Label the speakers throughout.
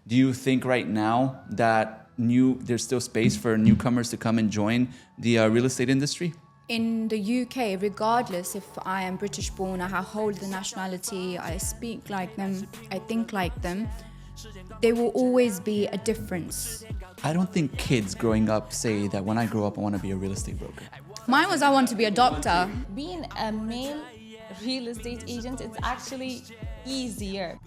Speaker 1: Do you think right now that there's still space for newcomers to come and join the real estate industry?
Speaker 2: In the UK, regardless if I am British born, I hold the nationality, I speak like them, I think like them, there will always be a difference.
Speaker 1: I don't think kids growing up say that when I grow up, I want to be a real estate broker.
Speaker 2: Mine was I want to be a doctor.
Speaker 3: Being a male real estate agent, it's actually easier.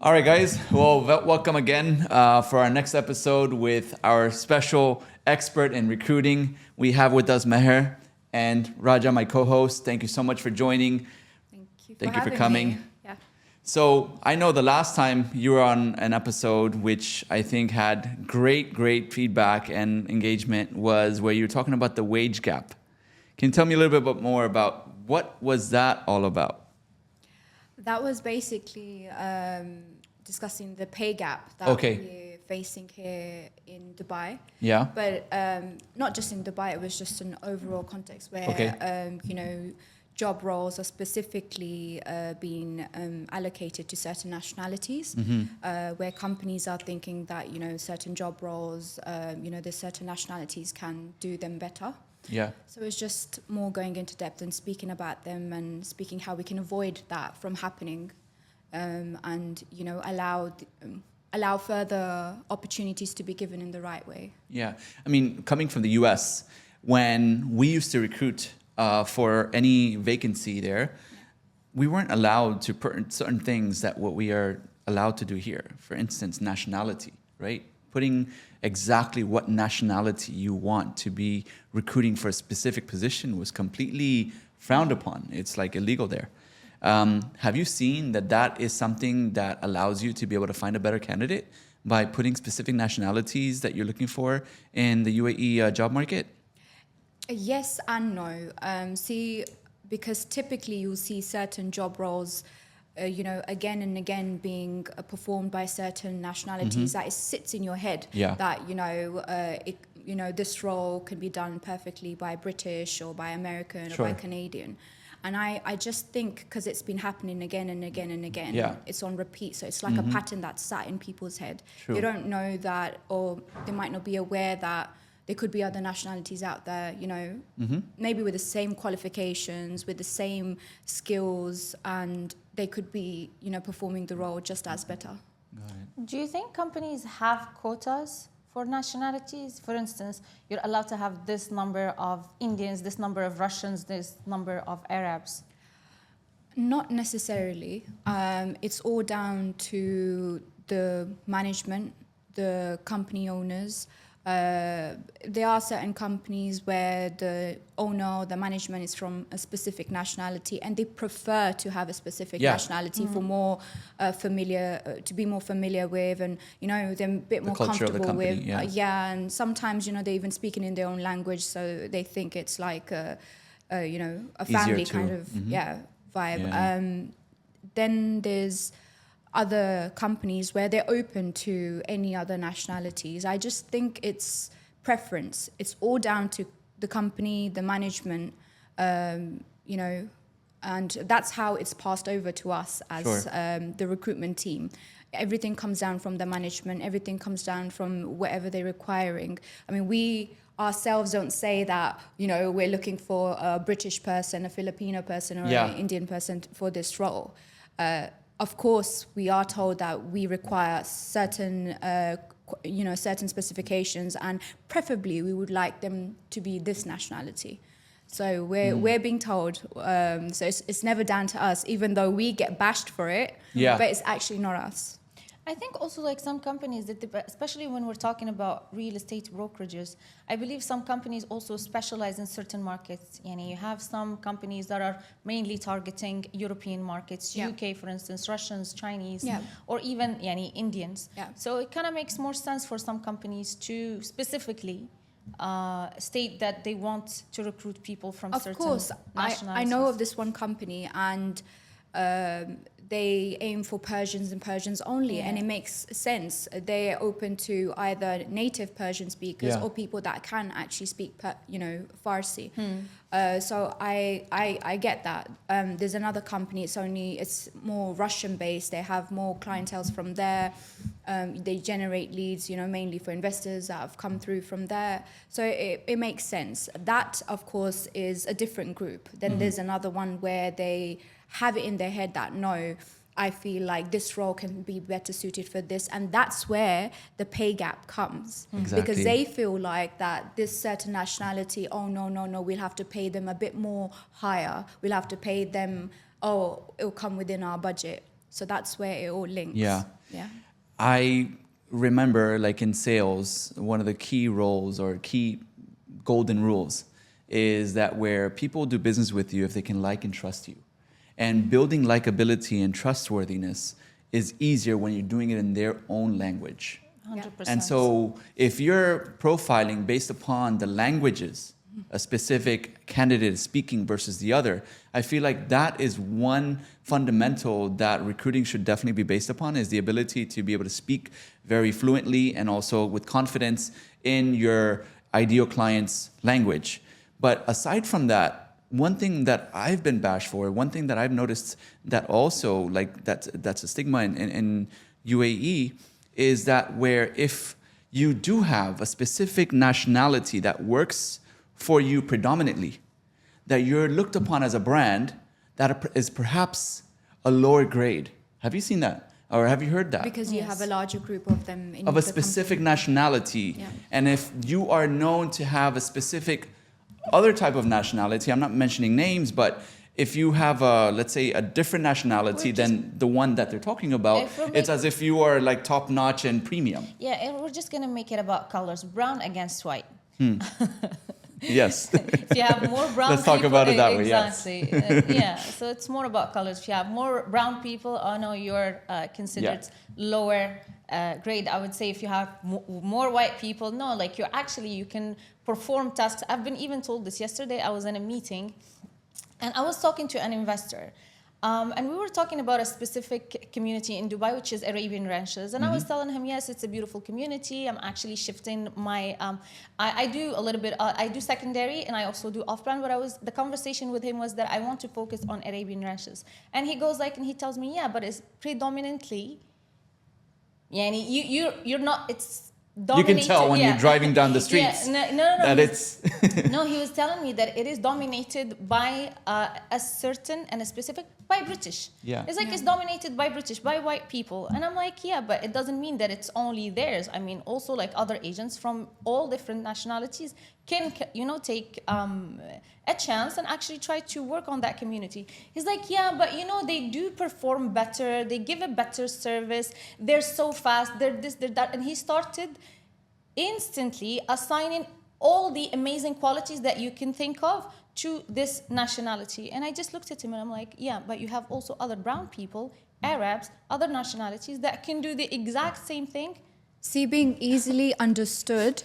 Speaker 1: All right, guys. Well, welcome again for our next episode with our special expert in recruiting. We have with us Maher and Raja, my co-host. Thank you so much for joining.
Speaker 2: Thank you
Speaker 1: for coming.
Speaker 2: Me. Yeah.
Speaker 1: So I know the last time you were on an episode, which I think had great feedback and engagement, was where you were talking about the wage gap. Can you tell me a little bit more about what was that all about?
Speaker 2: That was basically discussing the pay gap that we're facing here in Dubai.
Speaker 1: Yeah.
Speaker 2: But not just in Dubai, it was just an overall context where, job roles are specifically being allocated to certain nationalities, where companies are thinking that, certain job roles, there's certain nationalities can do them better.
Speaker 1: Yeah.
Speaker 2: So it's just more going into depth and speaking about them and speaking how we can avoid that from happening, and allow further opportunities to be given in the right way.
Speaker 1: Yeah, I mean, coming from the U.S., when we used to recruit for any vacancy there, we weren't allowed to put certain things that what we are allowed to do here. For instance, nationality, right? Putting exactly what nationality you want to be recruiting for a specific position was completely frowned upon. It's like illegal there. Have you seen that is something that allows you to be able to find a better candidate by putting specific nationalities that you're looking for in the UAE job market?
Speaker 2: Yes and no. Because typically you'll see certain job roles again and again being performed by certain nationalities, that it sits in your head that, this role can be done perfectly by British or by American or by Canadian. And I just think because it's been happening again and again and again, it's on repeat. So it's like a pattern that's sat in people's head.
Speaker 1: True.
Speaker 2: They don't know that, or they might not be aware that there could be other nationalities out there, maybe with the same qualifications, with the same skills, and they could be, performing the role just as better.
Speaker 1: Got it.
Speaker 3: Do you think companies have quotas for nationalities? For instance, you're allowed to have this number of Indians, this number of Russians, this number of Arabs.
Speaker 2: Not necessarily. It's all down to the management, the company owners. There are certain companies where the owner, the management is from a specific nationality, and they prefer to have a specific nationality for more to be more familiar with, and they're a bit more comfortable with. And sometimes they're even speaking in their own language, so they think it's like a family kind of vibe.
Speaker 1: Yeah.
Speaker 2: Then there's other companies where they're open to any other nationalities. I just think it's preference. It's all down to the company, the management, and that's how it's passed over to us as the recruitment team. Everything comes down from the management. Everything comes down from whatever they're requiring. I mean, we ourselves don't say that, we're looking for a British person, a Filipino person, or an Indian person for this role. Of course, we are told that we require certain, certain specifications, and preferably we would like them to be this nationality. So we're being told. So it's never down to us, even though we get bashed for it.
Speaker 1: Yeah.
Speaker 2: But it's actually not us.
Speaker 3: I think also like some companies, especially when we're talking about real estate brokerages, I believe some companies also specialize in certain markets. You have some companies that are mainly targeting European markets, UK, for instance, Russians, Chinese, or even Indians. So it kind of makes more sense for some companies to specifically state that they want to recruit people from certain nationalities.
Speaker 2: I know of this one company, and they aim for Persians and Persians only, and it makes sense. They're open to either native Persian speakers or people that can actually speak, Farsi. So I get that. There's another company. It's more Russian based. They have more clienteles from there. They generate leads, mainly for investors that have come through from there. So it makes sense. That, of course, is a different group. Then there's another one where they have it in their head that, no, I feel like this role can be better suited for this. And that's where the pay gap comes.
Speaker 1: Exactly.
Speaker 2: Because they feel like that this certain nationality, oh, no, we'll have to pay them a bit more higher. We'll have to pay them, it'll come within our budget. So that's where it all links.
Speaker 1: Yeah.
Speaker 2: Yeah.
Speaker 1: I remember, like in sales, one of the key roles or key golden rules is that where people do business with you if they can like and trust you. And building likability and trustworthiness is easier when you're doing it in their own language.
Speaker 3: 100%.
Speaker 1: And so if you're profiling based upon the languages a specific candidate is speaking versus the other, I feel like that is one fundamental that recruiting should definitely be based upon, is the ability to be able to speak very fluently and also with confidence in your ideal client's language. But aside from that, one thing that I've been bashed for, one thing that I've noticed that also, like that's a stigma in UAE, is that where if you do have a specific nationality that works for you predominantly, that you're looked upon as a brand that is perhaps a lower grade. Have you seen that? Or have you heard that?
Speaker 2: Because you have a larger group of them in
Speaker 1: of
Speaker 2: the
Speaker 1: a specific
Speaker 2: company.
Speaker 1: nationality.
Speaker 2: Yeah.
Speaker 1: And if you are known to have a specific other type of nationality, I'm not mentioning names, but if you have let's say a different nationality than the one that they're talking about, it's as if you are like top notch and premium.
Speaker 3: Yeah, and we're just going to make it about colors, brown against white.
Speaker 1: Yes.
Speaker 3: If you have more brown
Speaker 1: Let's talk
Speaker 3: people,
Speaker 1: about it that way, yes.
Speaker 3: Exactly. Yeah, so it's more about colors. If you have more brown people, oh no, you're considered lower grade. I would say if you have more white people, no, like you can perform tasks. I've been even told this yesterday. I was in a meeting and I was talking to an investor. And we were talking about a specific community in Dubai, which is Arabian ranches. And I was telling him, yes, it's a beautiful community. I'm actually shifting my, I do a little bit, I do secondary and I also do off-plan. But the conversation with him was that I want to focus on Arabian ranches. And he goes like, and he tells me, yeah, but it's predominantly, you're not, it's dominated.
Speaker 1: You can tell when you're driving down the streets that it's...
Speaker 3: No, he was telling me that it is dominated by a certain and a specific, by British.
Speaker 1: Yeah.
Speaker 3: It's like it's dominated by British, by white people. And I'm like, yeah, but it doesn't mean that it's only theirs. I mean, also like other agents from all different nationalities can, take a chance and actually try to work on that community. He's like, yeah, but they do perform better. They give a better service. They're so fast. They're this, they're that. And he started instantly assigning all the amazing qualities that you can think of to this nationality. And I just looked at him and I'm like, yeah, but you have also other brown people, Arabs, other nationalities that can do the exact same thing.
Speaker 2: See, being easily understood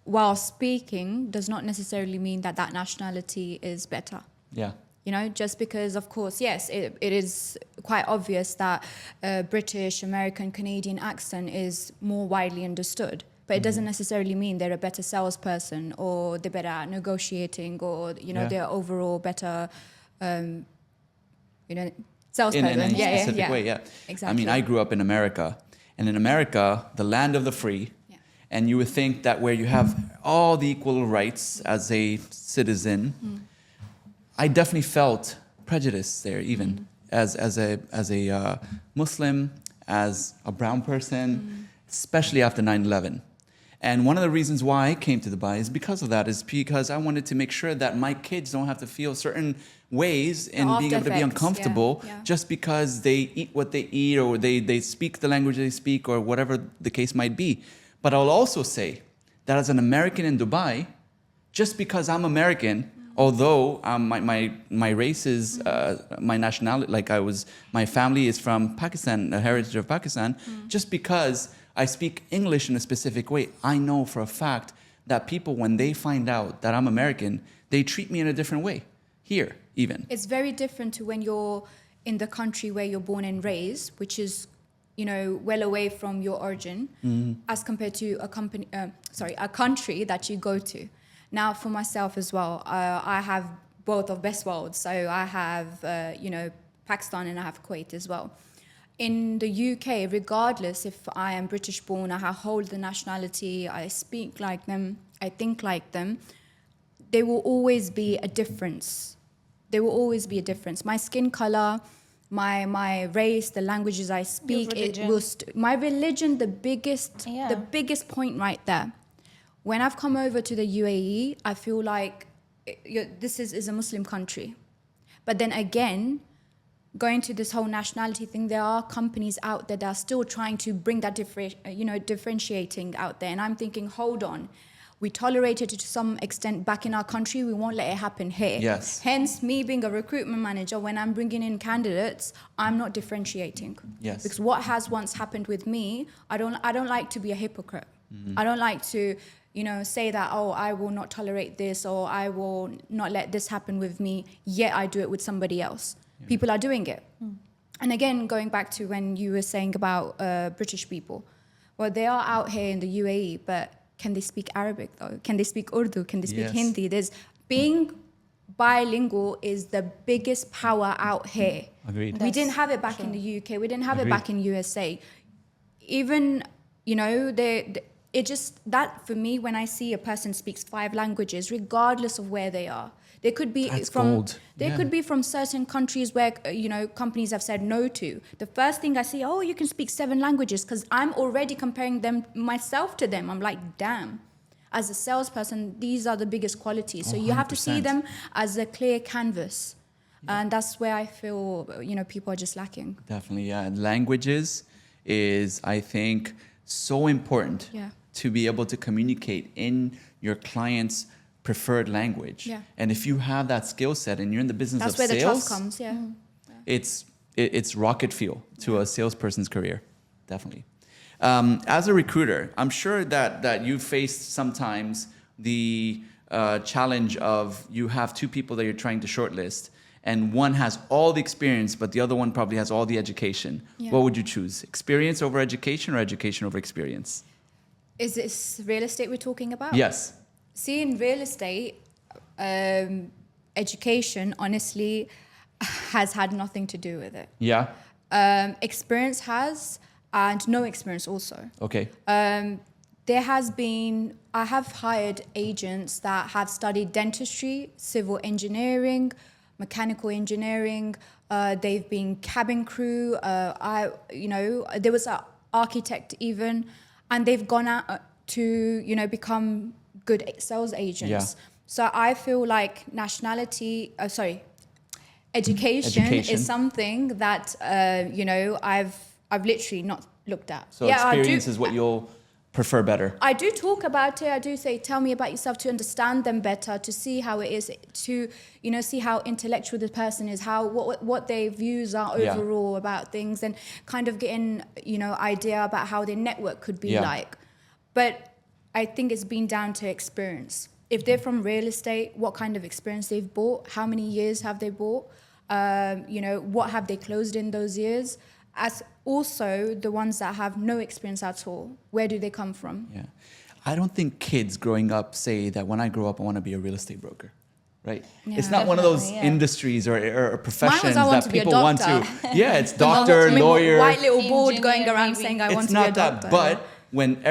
Speaker 2: while speaking does not necessarily mean that nationality is better.
Speaker 1: Yeah.
Speaker 2: Just because, of course, yes, it is quite obvious that British, American, Canadian accent is more widely understood. But it doesn't necessarily mean they're a better salesperson or they're better at negotiating or, they're overall better, salesperson.
Speaker 1: In a specific way, yeah.
Speaker 2: Exactly.
Speaker 1: I mean, I grew up in America. And in America, the land of the free, and you would think that where you have all the equal rights as a citizen, I definitely felt prejudice there, even as a Muslim, as a brown person, especially after 9/11. And one of the reasons why I came to Dubai is because of that, is because I wanted to make sure that my kids don't have to feel certain ways in being able to be uncomfortable just because they eat what they eat or they speak the language they speak or whatever the case might be. But I'll also say that as an American in Dubai, just because I'm American, although my race is my nationality, my family is from Pakistan, a heritage of Pakistan, just because I speak English in a specific way, I know for a fact that people, when they find out that I'm American, they treat me in a different way. Here, even.
Speaker 2: It's very different to when you're in the country where you're born and raised, which is, you know, well away from your origin, as compared to a country that you go to. Now, for myself as well, I have both of best worlds. So I have, you know, Pakistan and I have Kuwait as well. In the UK, regardless if I am British born, I hold the nationality, I speak like them, I think like them, there will always be a difference. There will always be a difference. My skin color, my race, the languages I speak, my religion, the biggest point right there. When I've come over to the UAE, I feel like this is a Muslim country. But then again, going to this whole nationality thing, there are companies out there that are still trying to bring that differentiating out there. And I'm thinking, hold on. We tolerate it to some extent back in our country. We won't let it happen here.
Speaker 1: Yes.
Speaker 2: Hence, me being a recruitment manager, when I'm bringing in candidates, I'm not differentiating.
Speaker 1: Yes.
Speaker 2: Because what has once happened with me, I don't like to be a hypocrite. I don't like to, you know, say that, oh, I will not tolerate this, or I will not let this happen with me, yet I do it with somebody else. Yeah. People are doing it. And again, going back to when you were saying about British people, well, they are out here in the UAE, but can they speak Arabic though? Can they speak Urdu? Can they speak Hindi? Being bilingual is the biggest power out here.
Speaker 1: Agreed.
Speaker 2: We didn't have it back in the UK. We didn't have it back in USA. Even, you know, it just, that for me, when I see a person speaks 5 languages, regardless of where they are, they could be could be from certain countries where, you know, companies have said no to. The first thing I see, oh, you can speak 7 languages, because I'm already comparing myself to them. I'm like, damn. As a salesperson, these are the biggest qualities. So you have to see them as a clear canvas. Yeah. And that's where I feel, you know, people are just lacking.
Speaker 1: Definitely, yeah. Languages is, I think, so important to be able to communicate in your client's preferred language. Yeah. And if you have that skill set and you're in the business of sales,
Speaker 2: that's where the trust comes. Yeah.
Speaker 1: It's rocket fuel to a salesperson's career. Definitely. As a recruiter, I'm sure that you've faced sometimes the challenge of you have 2 people that you're trying to shortlist, and one has all the experience, but the other one probably has all the education. Yeah. What would you choose? Experience over education, or education over experience?
Speaker 2: Is this real estate we're talking about?
Speaker 1: Yes.
Speaker 2: See, in real estate, education, honestly, has had nothing to do with it.
Speaker 1: Yeah.
Speaker 2: Experience has, and no experience also.
Speaker 1: Okay.
Speaker 2: There has been, I have hired agents that have studied dentistry, civil engineering, mechanical engineering. They've been cabin crew. There was an architect even, and they've gone out to, you know, become good sales agents. Yeah. So I feel like education is something that I've literally not looked at.
Speaker 1: So experience is what you'll prefer better.
Speaker 2: I do talk about it. I do say, tell me about yourself, to understand them better, to see how it is, to, you know, see how intellectual the person is, what their views are overall about things, and kind of getting, you know, idea about how their network could be like. But I think it's been down to experience. If they're from real estate, what kind of experience they've bought, how many years have they bought, what have they closed in those years? As also the ones that have no experience at all, where do they come from?
Speaker 1: Yeah, I don't think kids growing up say that when I grow up, I want to be a real estate broker, right? Yeah, it's not one of those industries or professions that people want to. Yeah, it's doctor, lawyer.
Speaker 2: White little board going around saying I want to be a doctor.
Speaker 1: It's not that, but when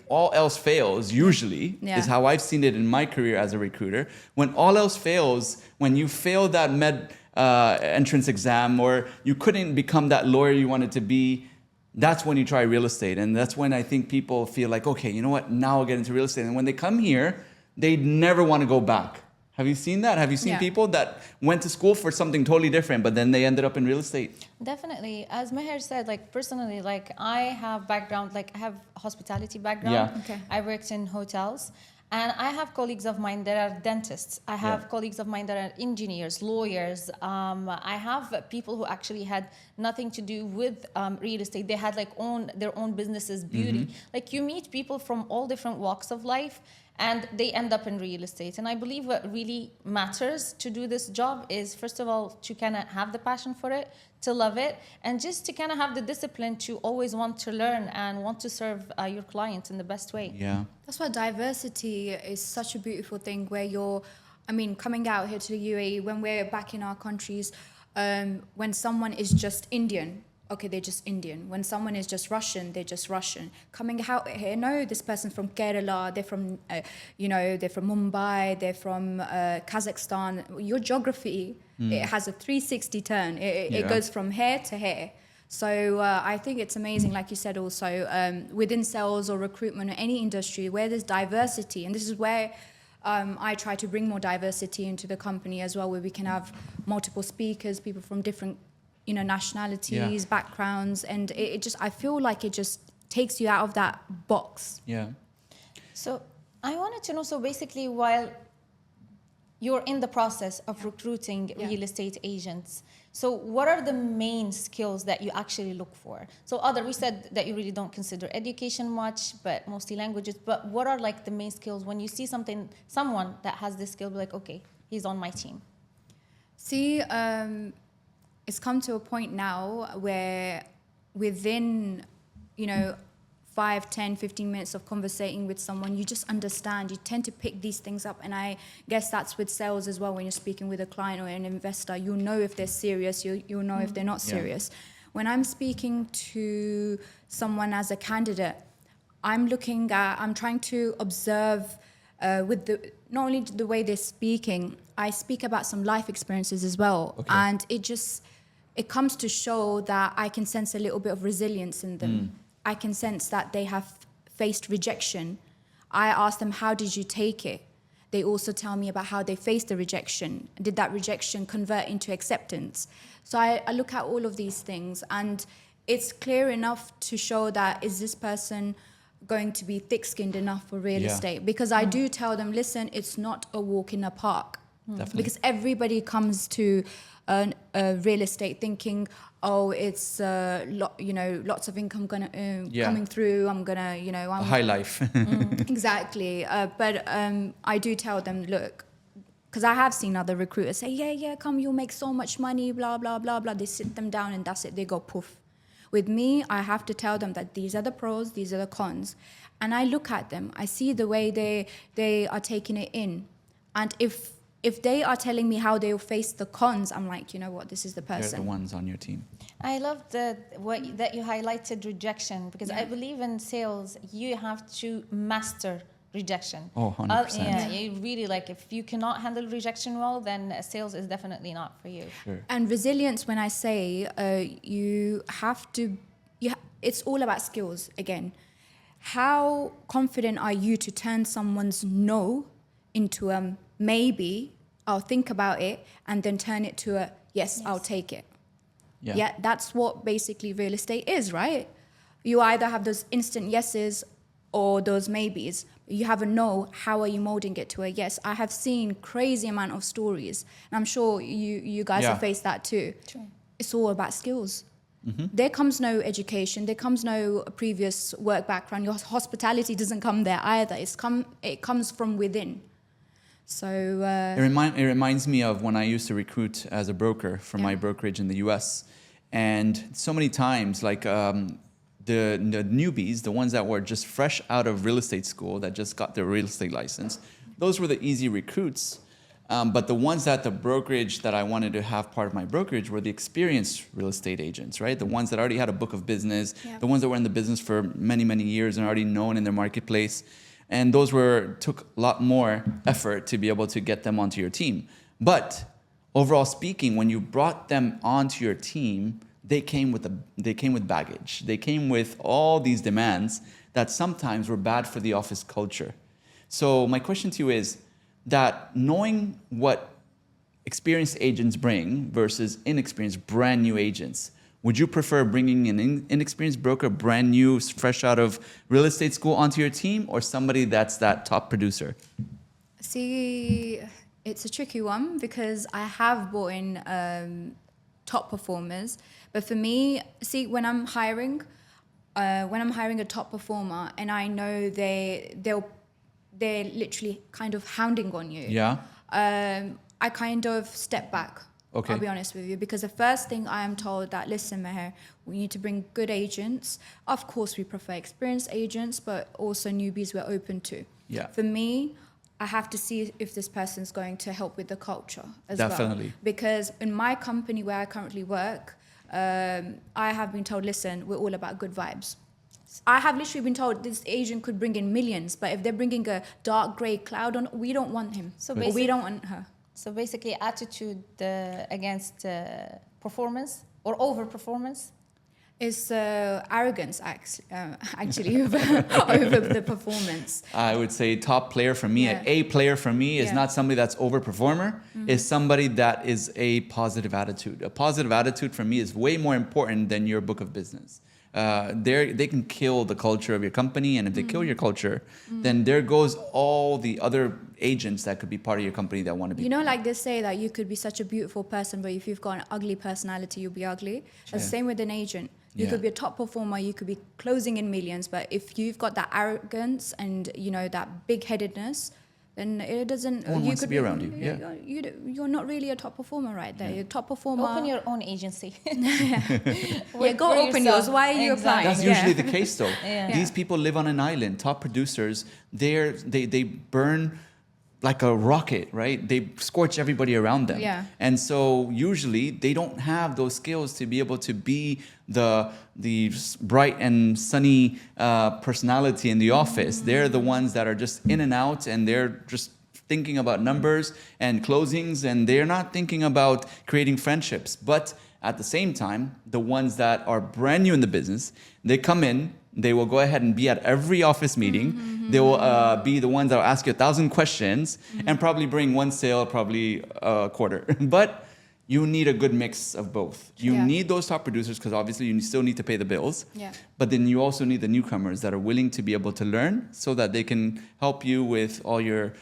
Speaker 1: all else fails, usually, is how I've seen it in my career as a recruiter. When all else fails, when you fail that med entrance exam, or you couldn't become that lawyer you wanted to be, that's when you try real estate. And that's when I think people feel like, okay, you know what, now I'll get into real estate. And when they come here, they never want to go back. Have you seen that? Have you seen people that went to school for something totally different, but then they ended up in real estate?
Speaker 3: Definitely. As Maher said, like personally, like I have background, like I have hospitality background.
Speaker 1: Yeah.
Speaker 3: Okay. I worked in hotels. And I have colleagues of mine that are dentists. I have colleagues of mine that are engineers, lawyers. I have people who actually had nothing to do with real estate. They had like their own businesses, beauty. Like you meet people from all different walks of life. and they end up in real estate. And I believe what really matters to do this job is, first of all, to kind of have the passion for it, to love it, and just to kind of have the discipline to always want to learn and want to serve your clients in the best way.
Speaker 1: Yeah.
Speaker 2: That's why diversity is such a beautiful thing, where coming out here to the UAE, when we're back in our countries, when someone is just Indian, okay, they're just Indian. When someone is just Russian, they're just Russian. Coming out here, no, this person's from Kerala, they're from, they're from Mumbai, they're from Kazakhstan. Your geography, it has a 360 turn. It goes from here to here. So I think it's amazing, like you said also, within sales or recruitment or any industry where there's diversity, and this is where I try to bring more diversity into the company as well, where we can have multiple speakers, people from different nationalities, backgrounds, and I feel like it just takes you out of that box.
Speaker 1: Yeah.
Speaker 3: So I wanted to know, so basically while you're in the process of recruiting real estate agents, so what are the main skills that you actually look for? So we said that you really don't consider education much, but mostly languages, but what are like the main skills when you see someone that has this skill, like, okay, he's on my team?
Speaker 2: See, it's come to a point now where within, 5, 10, 15 minutes of conversating with someone, you just understand, you tend to pick these things up. And I guess that's with sales as well. When you're speaking with a client or an investor, you'll know if they're serious, you'll know if they're not serious. When I'm speaking to someone as a candidate, I'm trying to observe not only the way they're speaking, I speak about some life experiences as well. Okay. And it comes to show that I can sense a little bit of resilience in them. I can sense that they have faced rejection. I ask them, how did you take it? They also tell me about how they faced the rejection. Did that rejection convert into acceptance? So I look at all of these things, and it's clear enough to show that, is this person going to be thick-skinned enough for real estate? Because I do tell them, listen, it's not a walk in the park.
Speaker 1: Definitely.
Speaker 2: Because everybody comes to real estate thinking, oh, it's lots of income coming through. I'm gonna, I'm
Speaker 1: a high life.
Speaker 2: Exactly. But I do tell them, look, because I have seen other recruiters say, yeah, come, you'll make so much money, blah blah blah blah. They sit them down and that's it. They go poof. With me, I have to tell them that these are the pros, these are the cons, and I look at them. I see the way they are taking it in, and if they are telling me how they'll face the cons, I'm like, you know what, this is the person.
Speaker 1: They're the ones on your team.
Speaker 3: I love that you highlighted rejection, because I believe in sales, you have to master rejection.
Speaker 1: Oh, 100%.
Speaker 3: You really, if you cannot handle rejection well, then sales is definitely not for you.
Speaker 1: Sure.
Speaker 2: And resilience, when I say, it's all about skills again. How confident are you to turn someone's no into a maybe, I'll think about it, and then turn it to a yes. I'll take it. Yeah, that's what basically real estate is, right? You either have those instant yeses or those maybes. You have a no, how are you molding it to a yes? I have seen crazy amount of stories, and I'm sure you guys have faced that too.
Speaker 3: True.
Speaker 2: It's all about skills. There comes no education, there comes no previous work background. Your hospitality doesn't come there either. It comes from within. So
Speaker 1: it reminds me of when I used to recruit as a broker for my brokerage in the US, and so many times the newbies, the ones that were just fresh out of real estate school, that just got their real estate license, those were the easy recruits. But the ones at the brokerage that I wanted to have part of my brokerage were the experienced real estate agents, right? The ones that already had a book of business, the ones that were in the business for many, many years and already known in their marketplace. And those took a lot more effort to be able to get them onto your team. But overall speaking, when you brought them onto your team, they came with baggage. They came with all these demands that sometimes were bad for the office culture. So my question to you is that, knowing what experienced agents bring versus inexperienced brand new agents, would you prefer bringing an inexperienced broker, brand new, fresh out of real estate school, onto your team, or somebody that's that top producer?
Speaker 2: See, it's a tricky one, because I have brought in top performers. But for me, when I'm hiring a top performer, and I know they're literally kind of hounding on you.
Speaker 1: Yeah.
Speaker 2: I kind of step back.
Speaker 1: Okay.
Speaker 2: I'll be honest with you, because the first thing I am told that, listen, Maher, we need to bring good agents. Of course, we prefer experienced agents, but also newbies we're open to.
Speaker 1: Yeah.
Speaker 2: For me, I have to see if this person's going to help with the culture as well.
Speaker 1: Definitely.
Speaker 2: Because in my company where I currently work, I have been told, listen, we're all about good vibes. I have literally been told this agent could bring in millions, but if they're bringing a dark grey cloud on, we don't want him.
Speaker 3: So
Speaker 2: Or we don't want her.
Speaker 3: So basically, attitude against performance or over performance.
Speaker 2: It's arrogance, actually, over the performance.
Speaker 1: I would say top player for me,
Speaker 2: Yeah.
Speaker 1: an A player for me is
Speaker 2: Yeah.
Speaker 1: not somebody that's overperformer, is somebody that is a positive attitude. A positive attitude for me is way more important than your book of business. They can kill the culture of your company, and if they kill your culture, then there goes all the other agents that could be part of your company that want to be.
Speaker 2: You know, like they say that you could be such a beautiful person, but if you've got an ugly personality, you'll be ugly. That's the same with an agent. You
Speaker 1: Yeah.
Speaker 2: could be a top performer, you could be closing in millions, but if you've got that arrogance and, you know, that big-headedness, then it doesn't...
Speaker 1: No one wants to be around you, yeah.
Speaker 2: You're not really a top performer right there. You're a top performer...
Speaker 3: Open your own agency.
Speaker 2: Yeah, go
Speaker 3: for
Speaker 2: open
Speaker 3: yourself.
Speaker 2: yours. Why are you
Speaker 3: Exactly.
Speaker 2: applying?
Speaker 1: That's
Speaker 2: Yeah.
Speaker 1: usually the case, though.
Speaker 3: Yeah.
Speaker 1: These people live on an island. Top producers, they burn like a rocket, right? They scorch everybody around them.
Speaker 2: Yeah.
Speaker 1: And so usually they don't have those skills to be able to be the bright and sunny personality in the office. They're the ones that are just in and out, and they're just thinking about numbers and closings, and they're not thinking about creating friendships. But at the same time, the ones that are brand new in the business, they come in, they will go ahead and be at every office meeting. They will be the ones that will ask you 1,000 questions and probably bring one sale, probably a quarter. But you need a good mix of both. You
Speaker 2: Yeah.
Speaker 1: need those top producers because obviously you still need to pay the bills.
Speaker 2: Yeah.
Speaker 1: But then you also need the newcomers that are willing to be able to learn so that they can help you with all your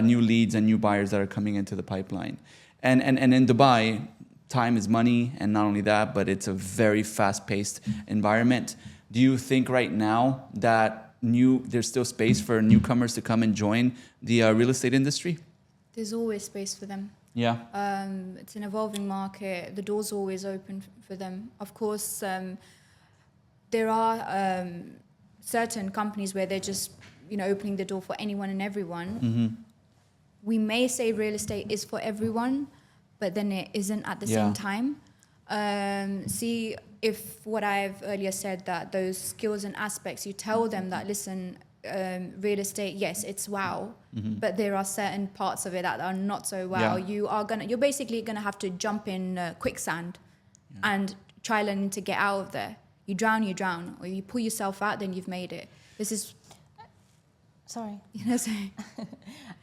Speaker 1: new leads and new buyers that are coming into the pipeline. And in Dubai, time is money, and not only that, but it's a very fast-paced environment. Do you think right now that there's still space for newcomers to come and join the real estate industry?
Speaker 2: There's always space for them.
Speaker 1: Yeah.
Speaker 2: It's an evolving market. The door's always open for them. Of course, there are certain companies where they're just, you know, opening the door for anyone and everyone. We may say real estate is for everyone, but then it isn't at the same time. See, if what I've earlier said, that those skills and aspects, you tell them that, listen, real estate, yes, it's wow, but there are certain parts of it that are not so wow.
Speaker 1: Yeah.
Speaker 2: You're basically gonna have to jump in quicksand and try learning to get out of there. You drown, or you pull yourself out, then you've made it. This is,
Speaker 3: Sorry.
Speaker 2: you know, so,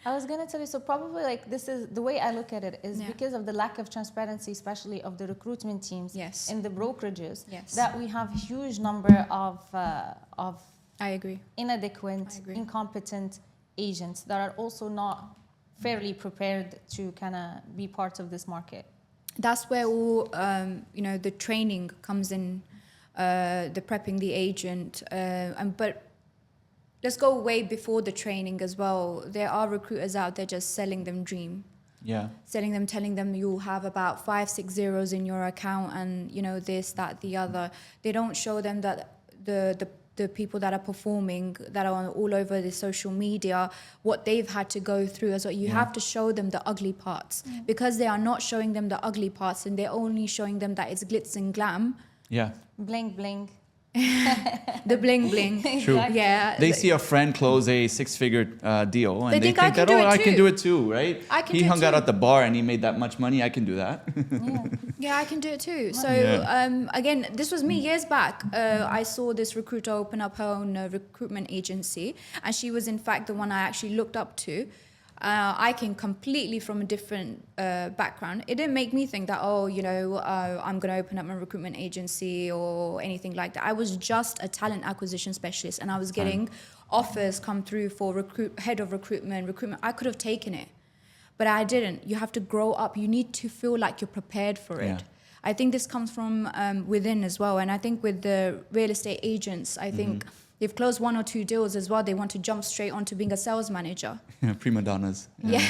Speaker 3: I was going to tell you, so probably like this is the way I look at it is
Speaker 2: Yeah.
Speaker 3: because of the lack of transparency, especially of the recruitment teams
Speaker 2: Yes.
Speaker 3: in the brokerages,
Speaker 2: Yes.
Speaker 3: that we have huge number of
Speaker 2: I agree.
Speaker 3: inadequate,
Speaker 2: I agree.
Speaker 3: incompetent agents that are also not fairly prepared to kind of be part of this market.
Speaker 2: That's where all you know, the training comes in, the prepping the agent, but let's go way before the training as well. There are recruiters out there just selling them dream, telling them you'll have about 5-6 zeros in your account, and you know, this, that, the other. They don't show them that the people that are performing, that are all over the social media, what they've had to go through as well. You have to show them the ugly parts, because they are not showing them the ugly parts, and they're only showing them that it's glitz and glam.
Speaker 1: Yeah.
Speaker 3: Bling, bling.
Speaker 2: The bling bling.
Speaker 1: True.
Speaker 2: Yeah.
Speaker 1: They see a friend close a 6-figure deal, and
Speaker 2: They
Speaker 1: they
Speaker 2: think,
Speaker 1: think
Speaker 2: I can
Speaker 1: that,
Speaker 2: do
Speaker 1: oh,
Speaker 2: it
Speaker 1: I can
Speaker 2: too.
Speaker 1: do it too, right?
Speaker 2: I can
Speaker 1: he
Speaker 2: do it
Speaker 1: hung out
Speaker 2: too.
Speaker 1: at the bar and he made that much money. I can do that.
Speaker 2: Yeah, I can do it too. So
Speaker 1: Yeah.
Speaker 2: again, this was me years back. I saw this recruiter open up her own recruitment agency, and she was in fact the one I actually looked up to. I came completely from a different background. It didn't make me think that, oh, you know, I'm going to open up my recruitment agency or anything like that. I was just a talent acquisition specialist, and I was getting offers come through for head of recruitment. I could have taken it, but I didn't. You have to grow up. You need to feel like you're prepared for it.
Speaker 1: Yeah.
Speaker 2: I think this comes from within as well. And I think with the real estate agents, I think They've closed 1 or 2 deals as well. They want to jump straight onto being a sales manager.
Speaker 1: Prima donnas.
Speaker 2: Yeah,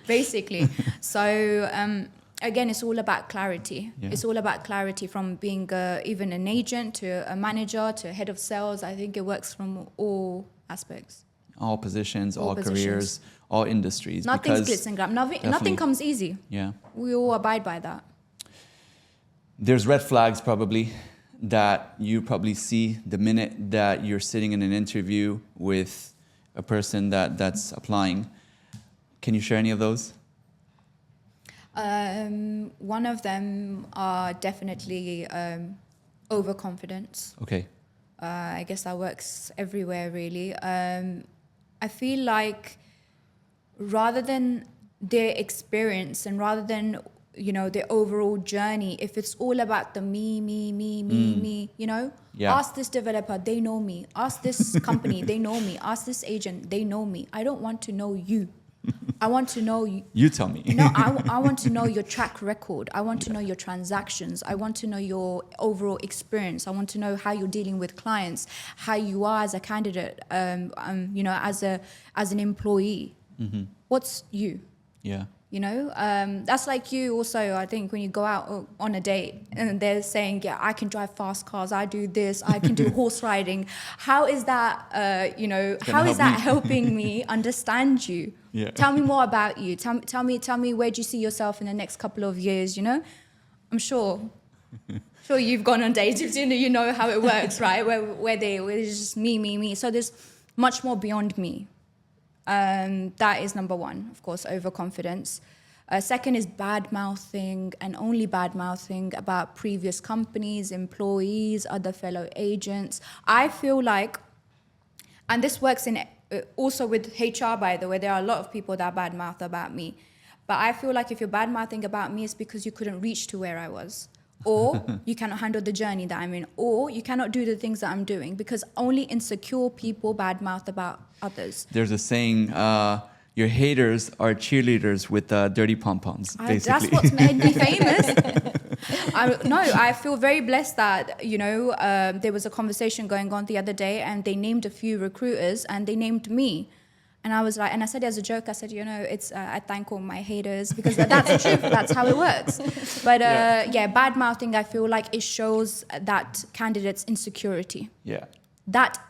Speaker 2: basically. So again, it's all about clarity.
Speaker 1: Yeah.
Speaker 2: It's all about clarity from being even an agent to a manager to a head of sales. I think it works from all aspects.
Speaker 1: All positions, all
Speaker 2: positions.
Speaker 1: careers, all industries.
Speaker 2: Nothing's
Speaker 1: because
Speaker 2: glitz and glam. Nothing
Speaker 1: definitely.
Speaker 2: comes easy.
Speaker 1: Yeah.
Speaker 2: We all abide by that.
Speaker 1: There's red flags probably that you probably see the minute that you're sitting in an interview with a person that's applying. Can you share any of those?
Speaker 2: One of them are definitely overconfidence.
Speaker 1: Okay.
Speaker 2: I guess that works everywhere, really. I feel like rather than their experience and rather than, you know, their overall journey, if it's all about the me, you know,
Speaker 1: Yeah.
Speaker 2: ask this developer, they know me. Ask this company, they know me. Ask this agent, they know me. I don't want to know you. I want to know you.
Speaker 1: You tell me.
Speaker 2: No, I want to know your track record. I want to know your transactions. I want to know your overall experience. I want to know how you're dealing with clients, how you are as a candidate, you know, as an employee.
Speaker 1: Mm-hmm.
Speaker 2: What's you?
Speaker 1: Yeah.
Speaker 2: You know, that's like you also, I think, when you go out on a date and they're saying, yeah, I can drive fast cars, I do this, I can do horse riding. How is that, you know, how is that helping me understand you?
Speaker 1: Yeah.
Speaker 2: Tell me more about you. Tell me where do you see yourself in the next couple of years, you know? I'm sure you've gone on dates, you know how it works, right? Where it's just me. So there's much more beyond me. That is number one, of course, overconfidence. Second is bad mouthing and only bad mouthing about previous companies, employees, other fellow agents. I feel like, and this works in also with HR, by the way, there are a lot of people that bad mouth about me. But I feel like if you're bad mouthing about me, it's because you couldn't reach to where I was. Or you cannot handle the journey that I'm in, or you cannot do the things that I'm doing, because only insecure people badmouth about others.
Speaker 1: There's a saying, your haters are cheerleaders with dirty pom-poms, basically.
Speaker 2: That's what's made me famous. I feel very blessed that, you know, there was a conversation going on the other day and they named a few recruiters and they named me. And I was like, and I said as a joke, I said, you know, it's I thank all my haters, because that's the truth. That's how it works. But bad mouthing, I feel like it shows that candidate's insecurity.
Speaker 1: Yeah.
Speaker 2: That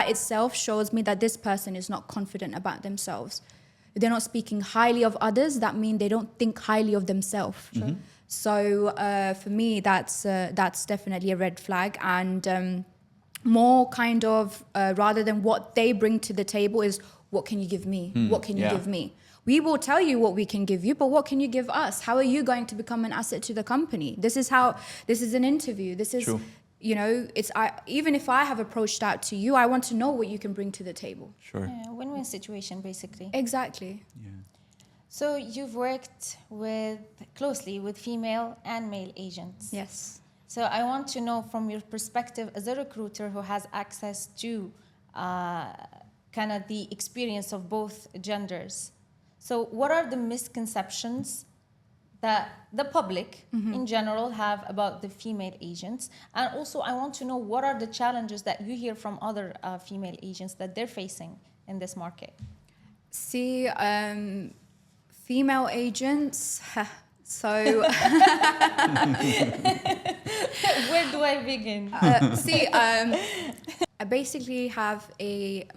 Speaker 2: itself shows me that this person is not confident about themselves. If they're not speaking highly of others, that means they don't think highly of themselves.
Speaker 1: Mm-hmm.
Speaker 2: So for me, that's definitely a red flag. And more kind of rather than what they bring to the table is, what can you give me? What can you give me? We will tell you what we can give you, but what can you give us? How are you going to become an asset to the company? This is an interview. This is,
Speaker 1: True.
Speaker 2: You know, even if I have approached out to you, I want to know what you can bring to the table.
Speaker 1: Sure.
Speaker 3: Yeah, win-win situation, basically.
Speaker 2: Exactly.
Speaker 1: Yeah.
Speaker 3: So you've worked closely with female and male agents.
Speaker 2: Yes.
Speaker 3: So I want to know from your perspective as a recruiter who has access to kind of the experience of both genders. So what are the misconceptions that the public in general have about the female agents? And also I want to know what are the challenges that you hear from other female agents that they're facing in this market?
Speaker 2: See, female agents, so...
Speaker 3: Where do I begin?
Speaker 2: I basically have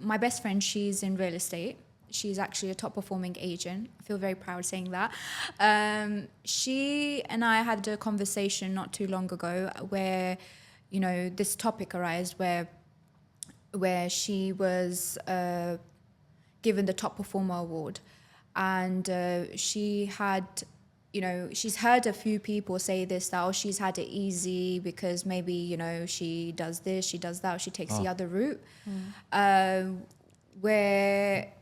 Speaker 2: my best friend, she's in real estate. She's actually a top performing agent. I feel very proud saying that. She and I had a conversation not too long ago where, you know, this topic arose where she was given the top performer award. And she had, you know, she's heard a few people say this, that, oh, she's had it easy because maybe, you know, she does this, she does that, or she takes the other route. Where